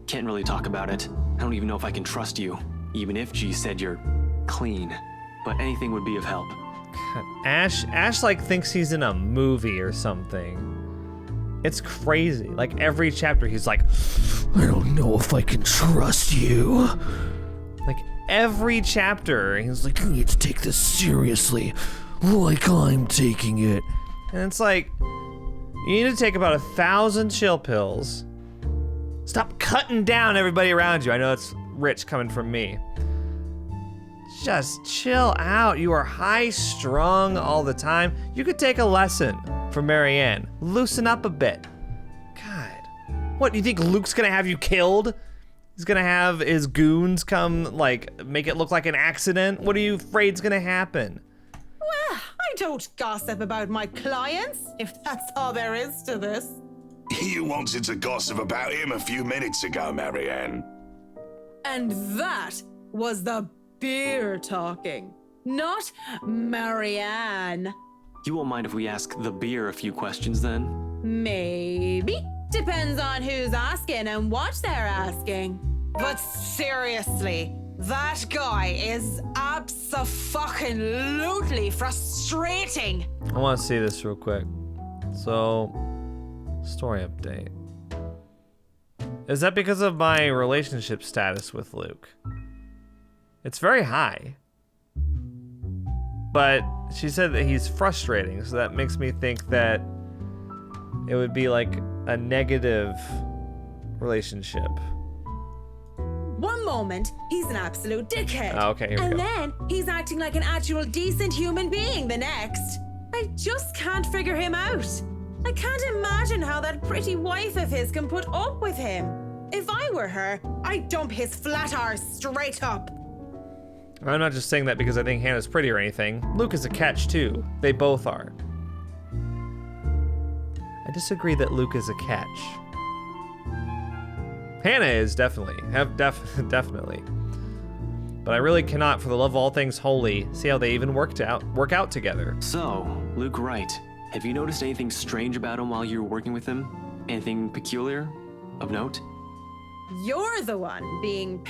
Can't really talk about it. I don't even know if I can trust you, even if G said you're clean. But anything would be of help. Ash like thinks he's in a movie or something. It's crazy. Like every chapter he's like, I don't know if I can trust you. Like every chapter he's like, You need to take this seriously, like I'm taking it. And it's like, you need to take about 1,000 chill pills. Stop cutting down everybody around you. I know it's rich coming from me. Just chill out. You are high-strung all the time. You could take a lesson from Marianne. Loosen up a bit. God. What, you think Luke's gonna have you killed? He's gonna have his goons come, like, make it look like an accident? What are you afraid's gonna happen? Well, I don't gossip about my clients, if that's all there is to this. You wanted to gossip about him a few minutes ago, Marianne. And that was the beer talking, not Marianne. You won't mind if we ask the beer a few questions then? Maybe. Depends on who's asking and what they're asking. But seriously, that guy is abso-fucking-lutely frustrating. I want to see this real quick. So, story update. Is that because of my relationship status with Luke? It's very high. But she said that he's frustrating, so that makes me think that it would be like a negative relationship. One moment, he's an absolute dickhead. Oh, okay, here we go. And then he's acting like an actual decent human being the next. I just can't figure him out. I can't imagine how that pretty wife of his can put up with him. If I were her, I'd dump his flat arse straight up. I'm not just saying that because I think Hannah's pretty or anything. Luke is a catch too. They both are. I disagree that Luke is a catch. Hannah is definitely. Definitely. But I really cannot, for the love of all things holy, see how they even work out together. So, Luke Wright, have you noticed anything strange about him while you were working with him? Anything peculiar? Of note? You're the one being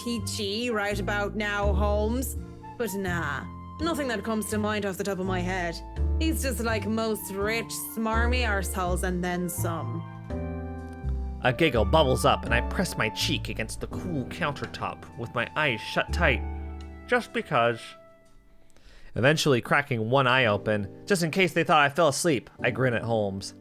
peachy right about now, Holmes. But nah, nothing that comes to mind off the top of my head. He's just like most rich, smarmy arseholes and then some. A giggle bubbles up, and I press my cheek against the cool countertop with my eyes shut tight, just because. Eventually cracking one eye open, just in case they thought I fell asleep, I grin at Holmes.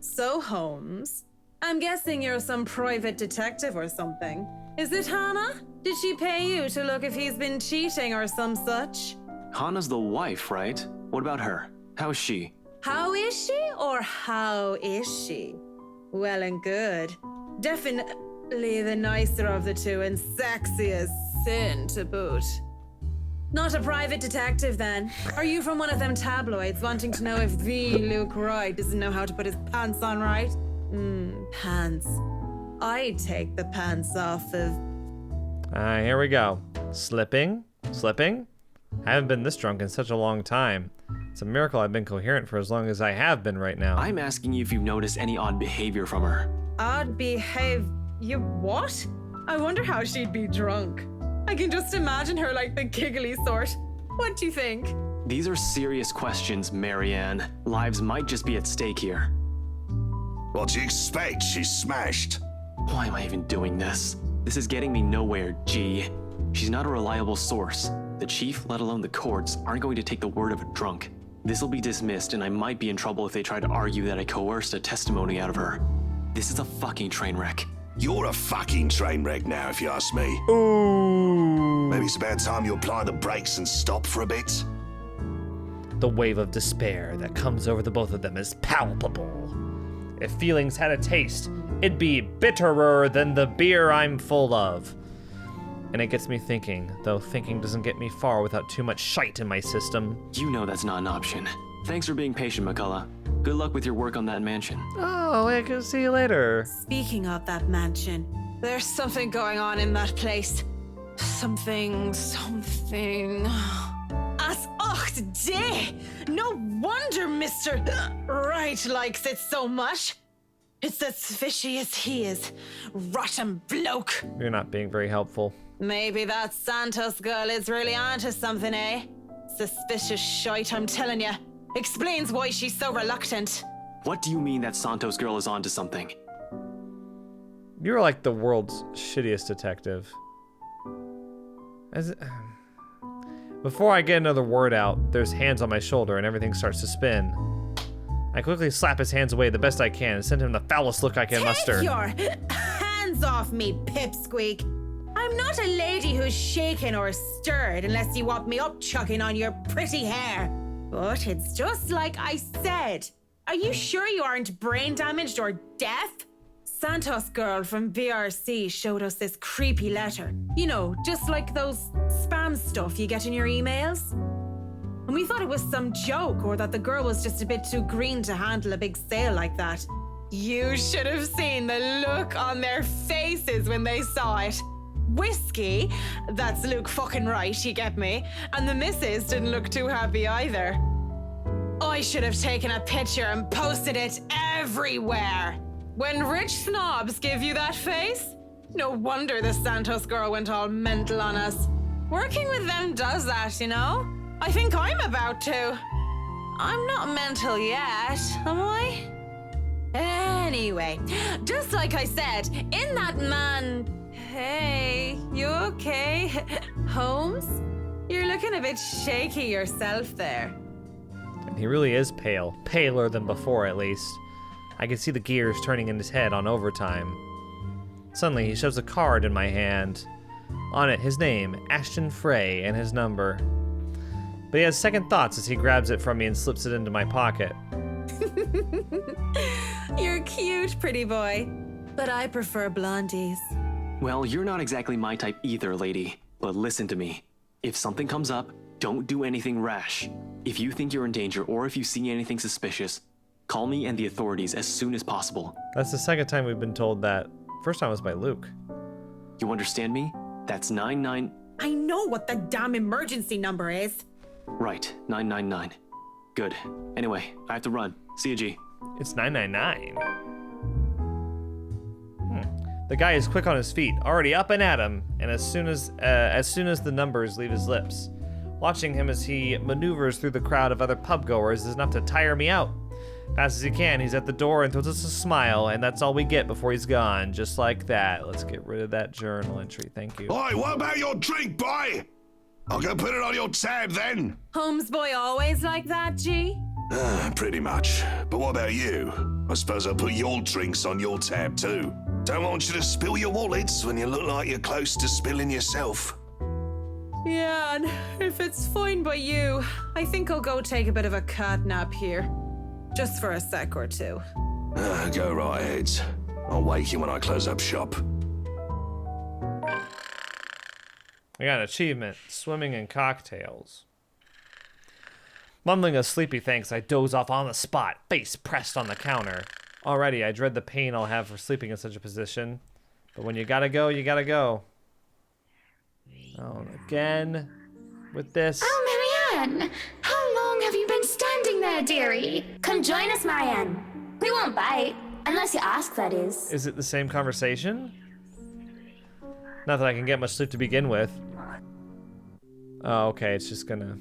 So, Holmes, I'm guessing you're some private detective or something. Is it Hannah? Did she pay you to look if he's been cheating or some such? Hannah's the wife, right? What about her? How is she? How is she or how is she? Well and good. Definitely the nicer of the two and sexy as sin to boot. Not a private detective then. Are you from one of them tabloids wanting to know if the Luke Wright doesn't know how to put his pants on right? Pants. I'd take the pants off of... Here we go. Slipping? I haven't been this drunk in such a long time. It's a miracle I've been coherent for as long as I have been right now. I'm asking you if you've noticed any odd behavior from her. Odd behavior? What? I wonder how she'd be drunk. I can just imagine her like the giggly sort. What do you think? These are serious questions, Marianne. Lives might just be at stake here. What do you expect? She's smashed. Why am I even doing this? This is getting me nowhere, G. She's not a reliable source. The chief, let alone the courts, aren't going to take the word of a drunk. This will be dismissed, and I might be in trouble if they try to argue that I coerced a testimony out of her. This is a fucking train wreck. You're a fucking train wreck now, if you ask me. Ooh. Maybe it's about time you apply the brakes and stop for a bit. The wave of despair that comes over the both of them is palpable. If feelings had a taste, it'd be bitterer than the beer I'm full of. And it gets me thinking, though thinking doesn't get me far without too much shite in my system. You know that's not an option. Thanks for being patient, McCullough. Good luck with your work on that mansion. Oh, I can see you later. Speaking of that mansion, there's something going on in that place. Something. As ocht day! No wonder Mr. Wright likes it so much. It's as fishy as he is. Rotten bloke. You're not being very helpful. Maybe that Santos girl is really onto something, eh? Suspicious shite, I'm telling you. Explains why she's so reluctant. What do you mean that Santos girl is onto something? You're like the world's shittiest detective. Before I get another word out, there's hands on my shoulder and everything starts to spin. I quickly slap his hands away the best I can and send him the foulest look I can muster. Take your hands off me, pipsqueak. I'm not a lady who's shaken or stirred unless you want me up-chucking on your pretty hair. But it's just like I said. Are you sure you aren't brain damaged or deaf? Santos girl from BRC showed us this creepy letter. You know, just like those spam stuff you get in your emails. And we thought it was some joke or that the girl was just a bit too green to handle a big sale like that. You should have seen the look on their faces when they saw it. Whiskey, that's Luke fucking Wright, you get me? And the missus didn't look too happy either. I should have taken a picture and posted it everywhere. When rich snobs give you that face, no wonder the Santos girl went all mental on us. Working with them does that, you know? I think I'm about to. I'm not mental yet, am I? Anyway, just like I said, in that man... Hey, you okay? Holmes? You're looking a bit shaky yourself there. And he really is pale. Paler than before, at least. I can see the gears turning in his head on overtime. Suddenly, he shoves a card in my hand. On it, his name, Ashton Frey, and his number. But he has second thoughts as he grabs it from me and slips it into my pocket. You're cute, pretty boy. But I prefer blondies. Well, you're not exactly my type either, lady. But listen to me. If something comes up, don't do anything rash. If you think you're in danger or if you see anything suspicious, call me and the authorities as soon as possible. That's the second time we've been told that. First time was by Luke. You understand me? That's 99... I know what the damn emergency number is. Right, 999. Good. Anyway, I have to run. See you, G. It's 999. The guy is quick on his feet, already up and at him, and as soon as the numbers leave his lips. Watching him as he maneuvers through the crowd of other pub goers is enough to tire me out. Fast as he can, he's at the door and throws us a smile, and that's all we get before he's gone, just like that. Let's get rid of that journal entry, thank you. Oi, what about your drink, boy? I'll go put it on your tab then. Holmes boy always like that, G? Pretty much. But what about you? I suppose I'll put your drinks on your tab too. Don't want you to spill your wallets when you look like you're close to spilling yourself. Yeah, and if it's fine by you, I think I'll go take a bit of a cat nap here. Just for a sec or two. Go right ahead. I'll wake you when I close up shop. I got an achievement, swimming in cocktails. Mumbling a sleepy thanks, I doze off on the spot, face pressed on the counter. Already, I dread the pain I'll have for sleeping in such a position. But when you gotta go, you gotta go. Oh, and again, with this. Oh, Marianne! How long have you been standing there, dearie? Come join us, Marianne. We won't bite, unless you ask, that is. Is it the same conversation? Not that I can get much sleep to begin with. Oh, okay, it's just gonna...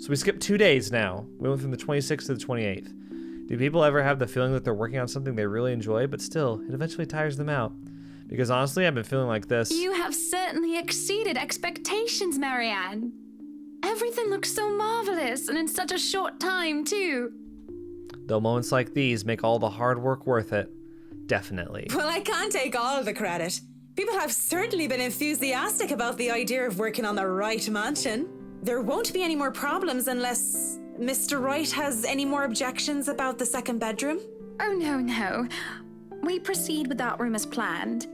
So we skipped 2 days now. We went from the 26th to the 28th. Do people ever have the feeling that they're working on something they really enjoy, but still, it eventually tires them out? Because honestly, I've been feeling like this. You have certainly exceeded expectations, Marianne. Everything looks so marvelous, and in such a short time, too. Though moments like these make all the hard work worth it. Definitely. Well, I can't take all of the credit. People have certainly been enthusiastic about the idea of working on the Wright mansion. There won't be any more problems unless Mr. Wright has any more objections about the second bedroom. Oh, no. We proceed with that room as planned.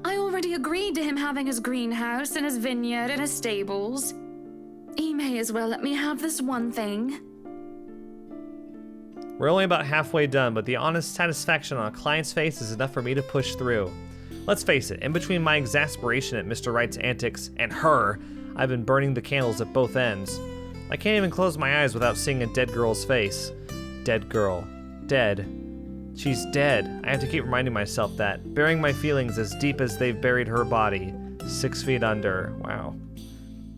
I already agreed to him having his greenhouse and his vineyard and his stables. He may as well let me have this one thing. We're only about halfway done, but the honest satisfaction on a client's face is enough for me to push through. Let's face it, in between my exasperation at Mr. Wright's antics and her, I've been burning the candles at both ends. I can't even close my eyes without seeing a dead girl's face. Dead girl. Dead. She's dead. I have to keep reminding myself that, burying my feelings as deep as they've buried her body. 6 feet under. Wow.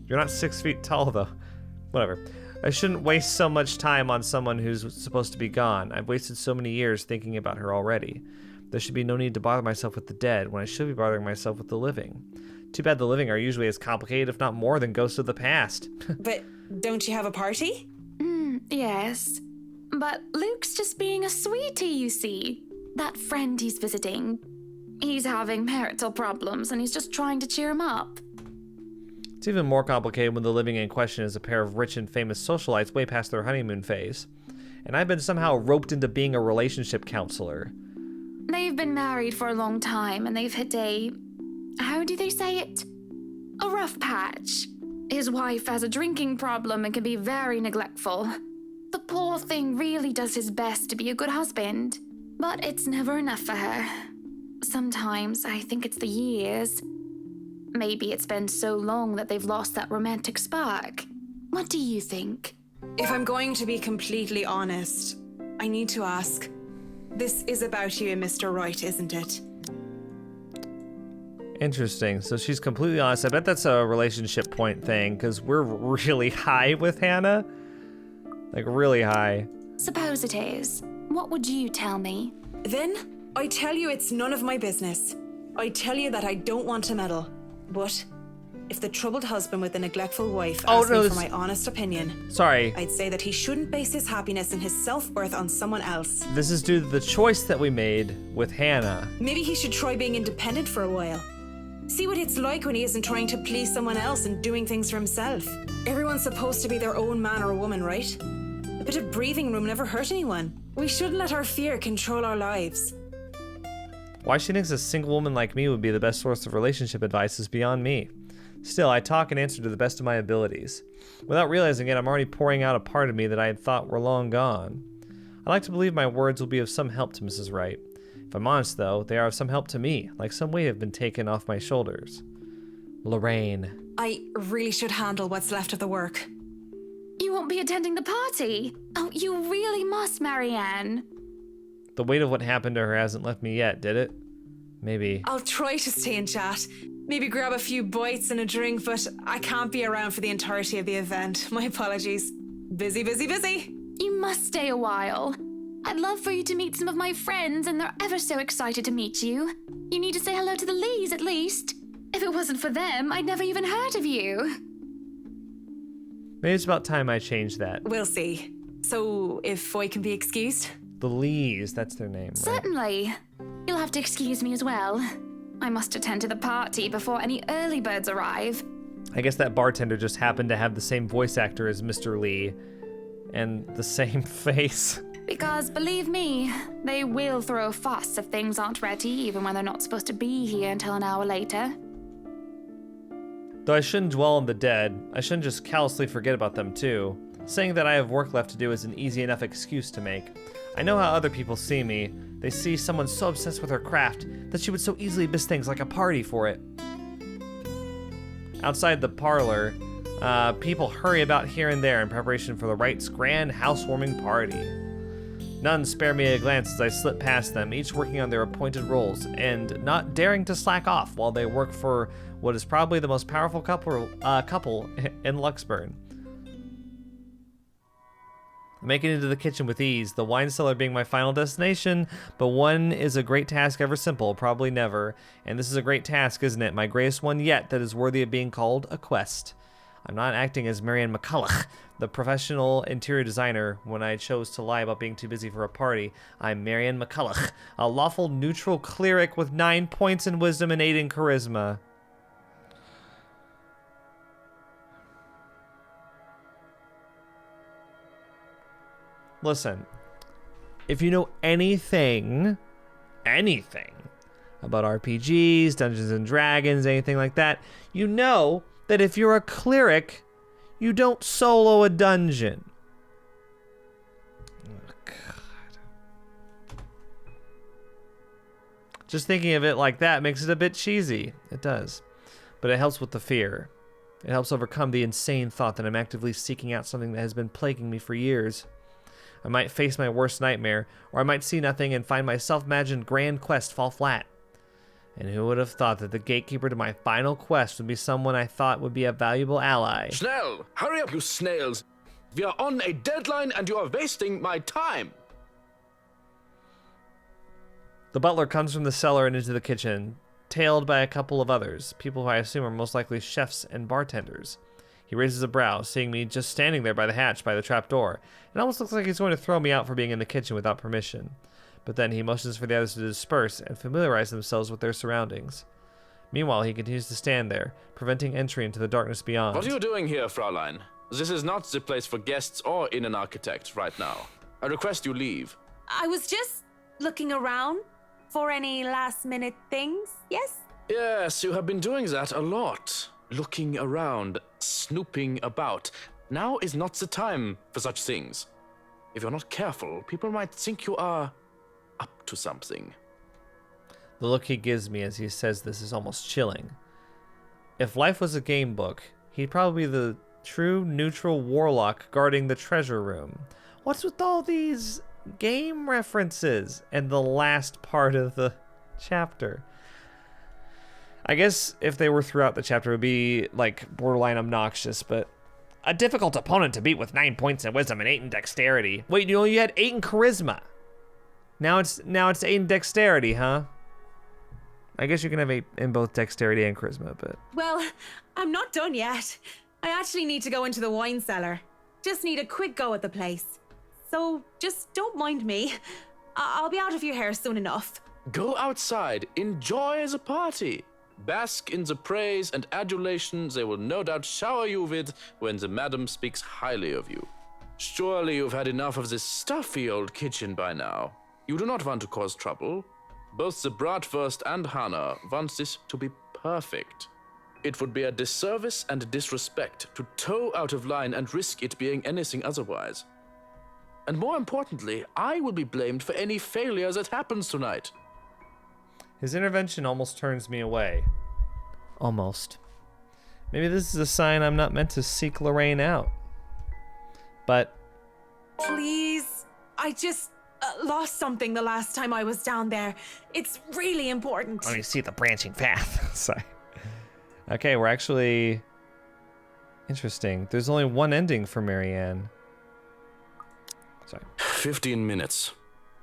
You're not 6 feet tall, though. Whatever. I shouldn't waste so much time on someone who's supposed to be gone. I've wasted so many years thinking about her already. There should be no need to bother myself with the dead when I should be bothering myself with the living. Too bad the living are usually as complicated, if not more, than ghosts of the past. But don't you have a party? Yes. But Luke's just being a sweetie, you see. That friend he's visiting. He's having marital problems, and he's just trying to cheer him up. It's even more complicated when the living in question is a pair of rich and famous socialites way past their honeymoon phase. And I've been somehow roped into being a relationship counselor. They've been married for a long time, and they've hit a... how do they say it? A rough patch. His wife has a drinking problem and can be very neglectful. The poor thing really does his best to be a good husband, but it's never enough for her. Sometimes I think it's the years. Maybe it's been so long that they've lost that romantic spark. What do you think? If I'm going to be completely honest, I need to ask. This is about you and Mr. Wright, isn't it? Interesting. So she's completely honest. I bet that's a relationship point thing, because we're really high with Hannah. Like, really high. Suppose it is. What would you tell me? Then, I tell you it's none of my business. I tell you that I don't want to meddle. But if the troubled husband with the neglectful wife asked me for my honest opinion, sorry, I'd say that he shouldn't base his happiness and his self-worth on someone else. This is due to the choice that we made with Hannah. Maybe he should try being independent for a while. See what it's like when he isn't trying to please someone else and doing things for himself. Everyone's supposed to be their own man or woman, right? A bit of breathing room never hurt anyone. We shouldn't let our fear control our lives. Why she thinks a single woman like me would be the best source of relationship advice is beyond me. Still, I talk and answer to the best of my abilities. Without realizing it, I'm already pouring out a part of me that I had thought were long gone. I like to believe my words will be of some help to Mrs. Wright. If I'm honest, though, they are of some help to me, like some weight have been taken off my shoulders. Lorraine. I really should handle what's left of the work. You won't be attending the party? Oh, you really must, Marianne. The weight of what happened to her hasn't left me yet, did it? Maybe. I'll try to stay and chat. Maybe grab a few bites and a drink, but I can't be around for the entirety of the event. My apologies. Busy, busy, busy. You must stay a while. I'd love for you to meet some of my friends, and they're ever so excited to meet you. You need to say hello to the Lees, at least. If it wasn't for them, I'd never even heard of you. Maybe it's about time I changed that. We'll see. So, if I can be excused? The Lees, that's their name, right? Certainly. You'll have to excuse me as well. I must attend to the party before any early birds arrive. I guess that bartender just happened to have the same voice actor as Mr. Lee. And the same face. Because, believe me, they will throw a fuss if things aren't ready, even when they're not supposed to be here until an hour later. Though I shouldn't dwell on the dead, I shouldn't just callously forget about them too. Saying that I have work left to do is an easy enough excuse to make. I know how other people see me. They see someone so obsessed with her craft that she would so easily miss things like a party for it. Outside the parlor, people hurry about here and there in preparation for the Wright's grand housewarming party. None spare me a glance as I slip past them, each working on their appointed roles, and not daring to slack off while they work for what is probably the most powerful couple in Luxburn. Making it into the kitchen with ease, the wine cellar being my final destination, but one is a great task ever simple, probably never. And this is a great task, isn't it? My greatest one yet that is worthy of being called a quest. I'm not acting as Marianne McCulloch, the professional interior designer, when I chose to lie about being too busy for a party. I'm Marianne McCulloch, a lawful neutral cleric with 9 points in wisdom and 8 in charisma. Listen, if you know anything about RPGs, Dungeons and Dragons, anything like that, you know that if you're a cleric, you don't solo a dungeon. Oh, God. Just thinking of it like that makes it a bit cheesy. It does. But it helps with the fear. It helps overcome the insane thought that I'm actively seeking out something that has been plaguing me for years. I might face my worst nightmare, or I might see nothing and find my self-imagined grand quest fall flat. And who would have thought that the gatekeeper to my final quest would be someone I thought would be a valuable ally? Schnell! Hurry up, you snails! We are on a deadline and you are wasting my time! The butler comes from the cellar and into the kitchen, tailed by a couple of others, people who I assume are most likely chefs and bartenders. He raises a brow, seeing me just standing there by the hatch by the trapdoor. It almost looks like he's going to throw me out for being in the kitchen without permission. But then he motions for the others to disperse and familiarize themselves with their surroundings. Meanwhile, he continues to stand there, preventing entry into the darkness beyond. What are you doing here, Fraulein? This is not the place for guests or in an architect right now. I request you leave. I was just looking around for any last-minute things, yes? Yes, you have been doing that a lot. Looking around, snooping about. Now is not the time for such things. If you're not careful, people might think you are up to something. The look he gives me as he says this is almost chilling. If life was a game book, he'd probably be the true neutral warlock guarding the treasure room. What's with all these game references and the last part of the chapter? I guess if they were throughout the chapter, it would be like borderline obnoxious, but a difficult opponent to beat with 9 points in wisdom and 8 in dexterity. Wait, you only had 8 in charisma. Now it's 8 in dexterity, huh? I guess you can have 8 in both dexterity and charisma, but... Well, I'm not done yet. I actually need to go into the wine cellar. Just need a quick go at the place. So just don't mind me. I'll be out of your hair soon enough. Go outside. Enjoy the party. Bask in the praise and adulation they will no doubt shower you with when the madam speaks highly of you. Surely you've had enough of this stuffy old kitchen by now. You do not want to cause trouble. Both the Bratwurst and Hannah want this to be perfect. It would be a disservice and a disrespect to toe out of line and risk it being anything otherwise. And more importantly, I will be blamed for any failure that happens tonight. His intervention almost turns me away. Almost. Maybe this is a sign I'm not meant to seek Lorraine out. But... Please, I just lost something the last time I was down there. It's really important. Let me see the branching path. Sorry. Okay, we're actually... Interesting. There's only one ending for Marianne. Sorry. 15 minutes.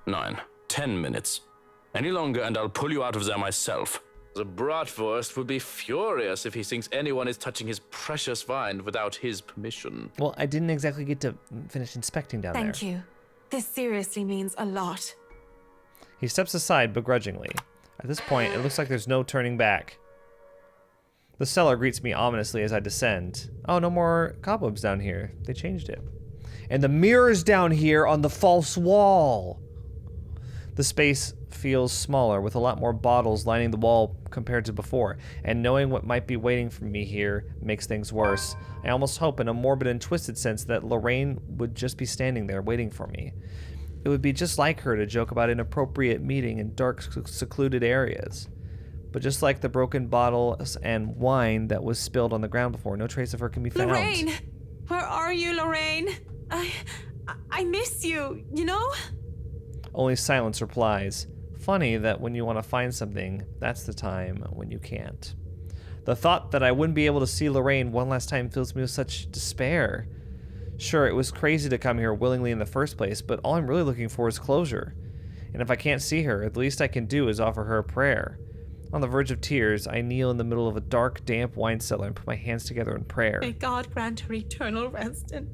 9. 10 minutes. Any longer and I'll pull you out of there myself. The Bratwurst will be furious if he thinks anyone is touching his precious wine without his permission. Well, I didn't exactly get to finish inspecting down there. Thank you. This seriously means a lot. He steps aside begrudgingly. At this point, it looks like there's no turning back. The cellar greets me ominously as I descend. Oh, no more cobwebs down here. They changed it. And the mirror's down here on the false wall. The space feels smaller, with a lot more bottles lining the wall compared to before, and knowing what might be waiting for me here makes things worse. I almost hope, in a morbid and twisted sense, that Lorraine would just be standing there waiting for me. It would be just like her to joke about inappropriate meeting in dark, secluded areas. But just like the broken bottles and wine that was spilled on the ground before, no trace of her can be found. Lorraine! Where are you, Lorraine? I miss you, you know? Only silence replies. Funny that when you want to find something, that's the time when you can't. The thought that I wouldn't be able to see Lorraine one last time fills me with such despair. Sure, it was crazy to come here willingly in the first place, but all I'm really looking for is closure. And if I can't see her, the least I can do is offer her a prayer. On the verge of tears, I kneel in the middle of a dark, damp wine cellar and put my hands together in prayer. May God grant her eternal rest and...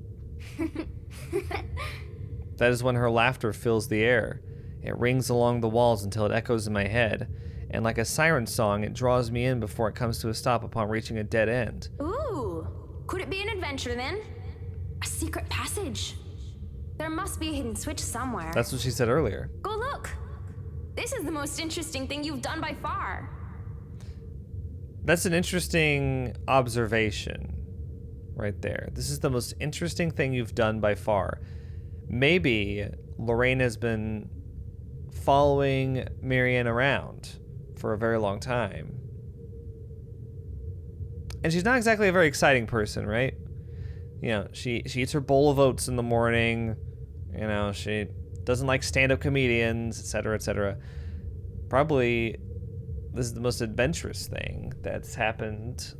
That is when her laughter fills the air. It rings along the walls until it echoes in my head, and like a siren song, it draws me in before it comes to a stop upon reaching a dead end. Ooh, could it be an adventure then? A secret passage? There must be a hidden switch somewhere. That's what she said earlier. Go look. This is the most interesting thing you've done by far. That's an interesting observation right there. This is the most interesting thing you've done by far. Maybe Lorraine has been following Marianne around for a very long time. And she's not exactly a very exciting person, right? You know, she eats her bowl of oats in the morning. You know, she doesn't like stand-up comedians, etc., etc. Probably this is the most adventurous thing that's happened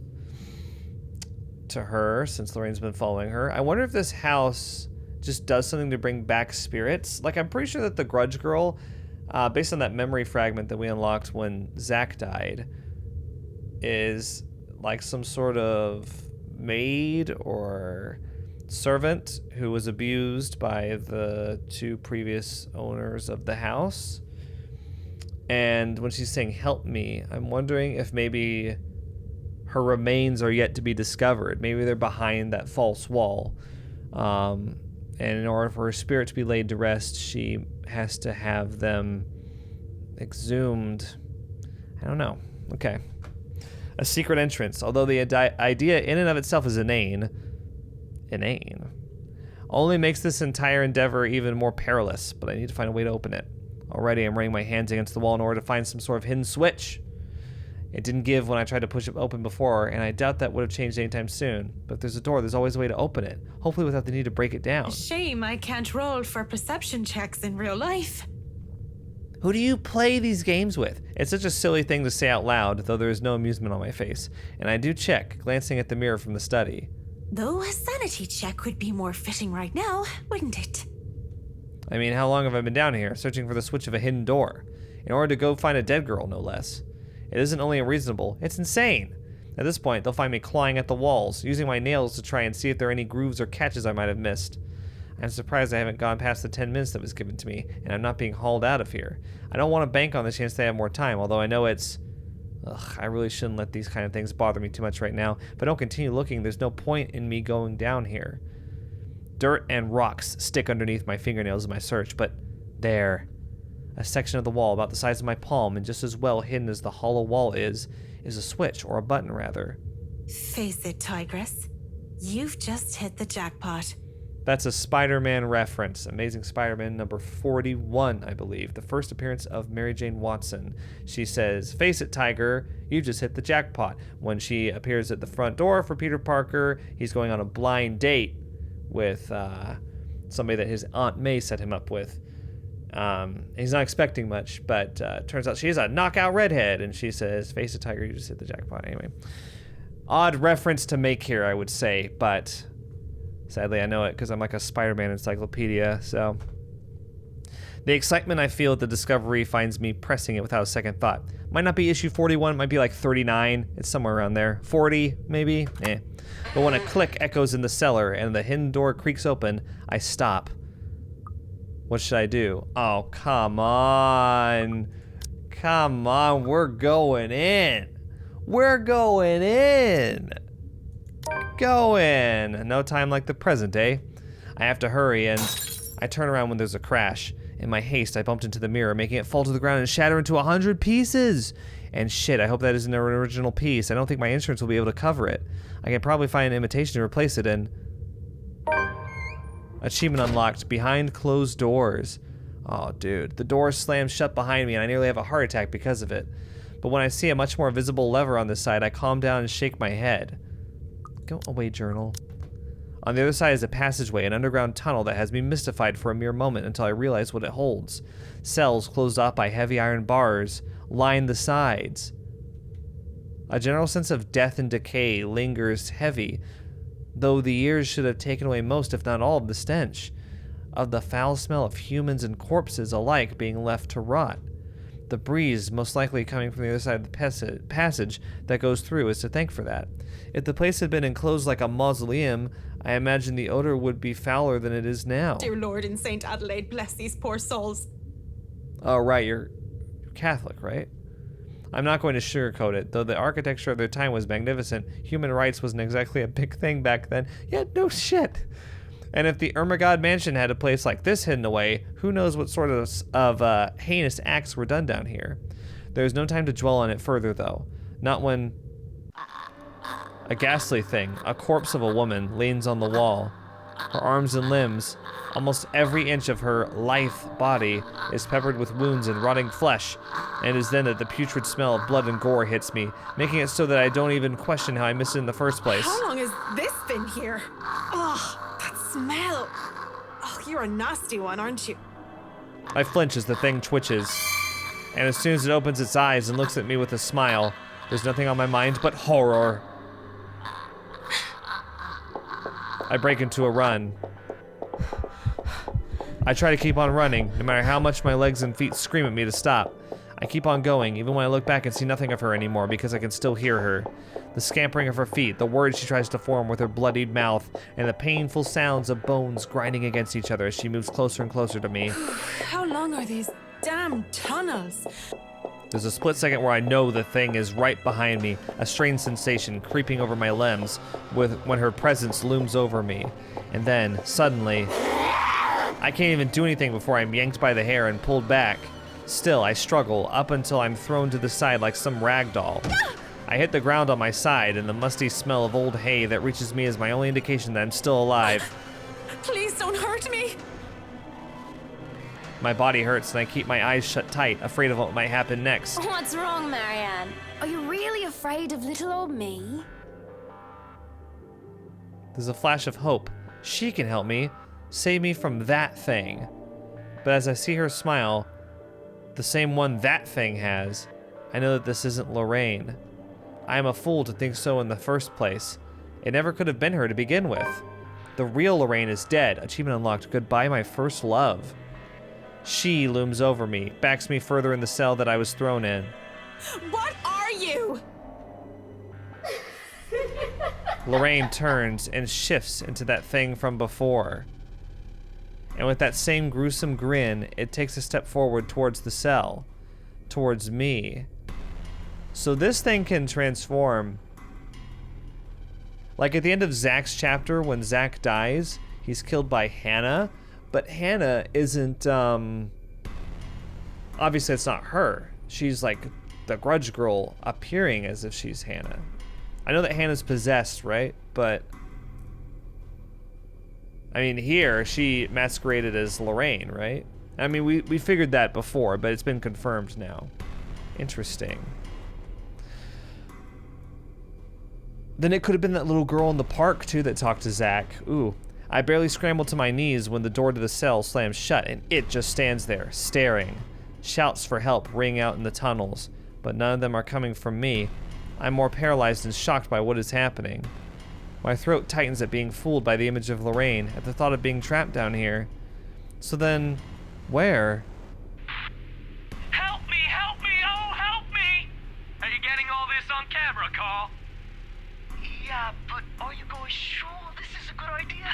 to her since Lorraine's been following her. I wonder if this house just does something to bring back spirits. Like, I'm pretty sure that the Grudge Girl, based on that memory fragment that we unlocked when Zach died, is like some sort of maid or servant who was abused by the two previous owners of the house. And when she's saying help me, I'm wondering if maybe her remains are yet to be discovered. Maybe they're behind that false wall. And in order for her spirit to be laid to rest, she has to have them exhumed. I don't know. Okay. A secret entrance. Although the idea in and of itself is inane, only makes this entire endeavor even more perilous, but I need to find a way to open it. Already I'm running my hands against the wall in order to find some sort of hidden switch. It didn't give when I tried to push it open before, and I doubt that would have changed anytime soon. But if there's a door, there's always a way to open it, hopefully without the need to break it down. Shame I can't roll for perception checks in real life. Who do you play these games with? It's such a silly thing to say out loud, though there is no amusement on my face. And I do check, glancing at the mirror from the study. Though a sanity check would be more fitting right now, wouldn't it? I mean, how long have I been down here, searching for the switch of a hidden door? In order to go find a dead girl, no less. It isn't only unreasonable, it's insane. At this point, they'll find me clawing at the walls, using my nails to try and see if there are any grooves or catches I might have missed. I'm surprised I haven't gone past the 10 minutes that was given to me, and I'm not being hauled out of here. I don't want to bank on the chance they have more time, although I know it's... I really shouldn't let these kind of things bother me too much right now. If I don't continue looking, there's no point in me going down here. Dirt and rocks stick underneath my fingernails in my search, but there. A section of the wall about the size of my palm and just as well hidden as the hollow wall is a switch, or a button rather. Face it, Tigress. You've just hit the jackpot. That's a Spider-Man reference. Amazing Spider-Man number 41, I believe. The first appearance of Mary Jane Watson. She says, "Face it, Tiger, you just hit the jackpot." When she appears at the front door for Peter Parker, he's going on a blind date with somebody that his Aunt May set him up with. He's not expecting much, but turns out she's a knockout redhead, and she says, "Face it, Tiger, you just hit the jackpot." Anyway, odd reference to make here, I would say, but sadly I know it because I'm like a Spider-Man encyclopedia, so. The excitement I feel at the discovery finds me pressing it without a second thought. Might not be issue 41, it might be like 39, it's somewhere around there. 40, maybe? But when a click echoes in the cellar and the hidden door creaks open, I stop. What should I do? Oh, come on. Come on, we're going in. We're going in. Go in. No time like the present, eh? I have to hurry, and I turn around when there's a crash. In my haste, I bumped into the mirror, making it fall to the ground and shatter into 100 pieces. And shit, I hope that isn't an original piece. I don't think my insurance will be able to cover it. I can probably find an imitation to replace it in. Achievement unlocked, behind closed doors. Oh, dude, the door slams shut behind me and I nearly have a heart attack because of it. But when I see a much more visible lever on this side, I calm down and shake my head. Go away, journal. On the other side is a passageway, an underground tunnel that has me mystified for a mere moment until I realize what it holds. Cells closed off by heavy iron bars line the sides. A general sense of death and decay lingers heavy, though the years should have taken away most, if not all, of the stench, of the foul smell of humans and corpses alike being left to rot. The breeze, most likely coming from the other side of the passage that goes through, is to thank for that. If the place had been enclosed like a mausoleum, I imagine the odor would be fouler than it is now. Dear Lord in St. Adelaide, bless these poor souls. Oh, right, you're Catholic, right? I'm not going to sugarcoat it. Though the architecture of their time was magnificent, human rights wasn't exactly a big thing back then. Yeah, no shit. And if the Ermagod Mansion had a place like this hidden away, who knows what sort of heinous acts were done down here. There's no time to dwell on it further, though. Not when a ghastly thing, a corpse of a woman, leans on the wall. Her arms and limbs, almost every inch of her lithe body, is peppered with wounds and rotting flesh, and it is then that the putrid smell of blood and gore hits me, making it so that I don't even question how I missed it in the first place. How long has this been here? Ugh, that smell. Oh, you're a nasty one, aren't you? I flinch as the thing twitches, and as soon as it opens its eyes and looks at me with a smile, there's nothing on my mind but horror. I break into a run. I try to keep on running, no matter how much my legs and feet scream at me to stop. I keep on going, even when I look back and see nothing of her anymore, because I can still hear her. The scampering of her feet, the words she tries to form with her bloodied mouth, and the painful sounds of bones grinding against each other as she moves closer and closer to me. How long are these damn tunnels? There's a split second where I know the thing is right behind me, a strange sensation creeping over my limbs when her presence looms over me. And then, suddenly, I can't even do anything before I'm yanked by the hair and pulled back. Still, I struggle up until I'm thrown to the side like some rag doll. I hit the ground on my side, and the musty smell of old hay that reaches me is my only indication that I'm still alive. Please don't hurt me. My body hurts, and I keep my eyes shut tight, afraid of what might happen next. What's wrong, Marianne? Are you really afraid of little old me? There's a flash of hope. She can help me, save me from that thing. But as I see her smile, the same one that thing has, I know that this isn't Lorraine. I am a fool to think so in the first place. It never could have been her to begin with. The real Lorraine is dead. Achievement unlocked. Goodbye, my first love. She looms over me, backs me further in the cell that I was thrown in. What are you? Lorraine turns and shifts into that thing from before. And with that same gruesome grin, it takes a step forward towards the cell, towards me. So this thing can transform. Like at the end of Zach's chapter, when Zach dies, he's killed by Hannah, but Hannah isn't obviously it's not her. She's like the grudge girl appearing as if she's Hannah. I know that Hannah's possessed, right? But I mean, here she masqueraded as Lorraine, right? I mean, we figured that before, but it's been confirmed now. Interesting. Then it could have been that little girl in the park too that talked to Zach. Ooh. I barely scrambled to my knees when the door to the cell slams shut and it just stands there, staring. Shouts for help ring out in the tunnels, but none of them are coming from me. I'm more paralyzed and shocked by what is happening. My throat tightens at being fooled by the image of Lorraine, at the thought of being trapped down here. So then, where? Help me, oh, help me! Are you getting all this on camera, Carl? Yeah, but are you guys sure this is a good idea?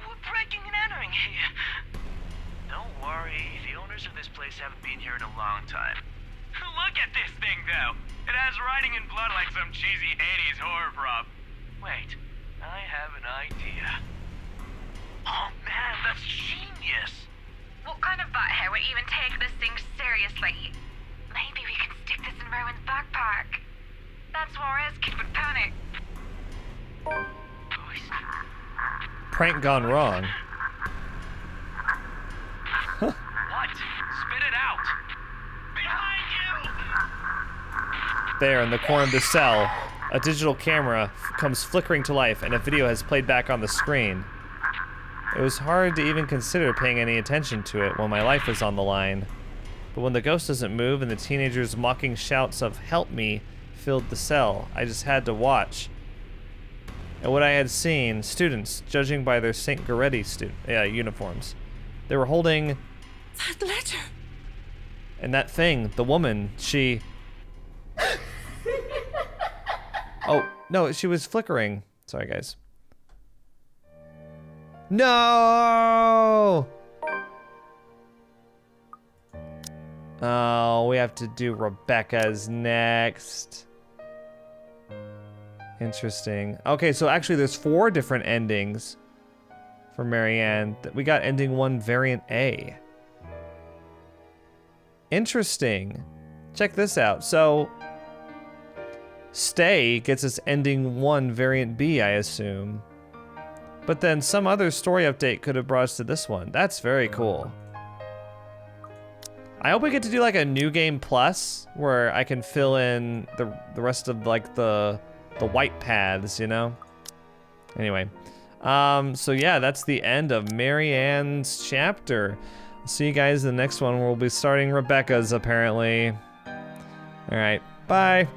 We're breaking and entering here. Don't worry, the owners of this place haven't been here in a long time. Look at this thing, though. It has writing in blood like some cheesy 80s horror prop. Wait, I have an idea. Oh man, that's genius! What kind of butthead would even take this thing seriously? Maybe we can stick this in Rowan's backpack. That's Juarez kid would panic. Prank gone wrong. What? Spit it out! Behind you! There, in the corner of the cell, a digital camera comes flickering to life and a video has played back on the screen. It was hard to even consider paying any attention to it when my life was on the line. But when the ghost doesn't move and the teenagers' mocking shouts of "help me" filled the cell, I just had to watch. And what I had seen, students, judging by their St. Goretti uniforms, they were holding... That letter! And that thing, the woman, she... Oh, no, she was flickering. Sorry, guys. No! Oh, we have to do Rebecca's next. Interesting. Okay, so actually there's 4 different endings for Marianne. We got ending 1, variant A. Interesting. Check this out. So, Stay gets us ending 1, variant B, I assume. But then some other story update could have brought us to this one. That's very cool. I hope we get to do like a new game plus where I can fill in the rest of like the white paths, you know? Anyway. So yeah, that's the end of Marianne's chapter. I'll see you guys in the next one where we'll be starting Rebecca's apparently. Alright, bye.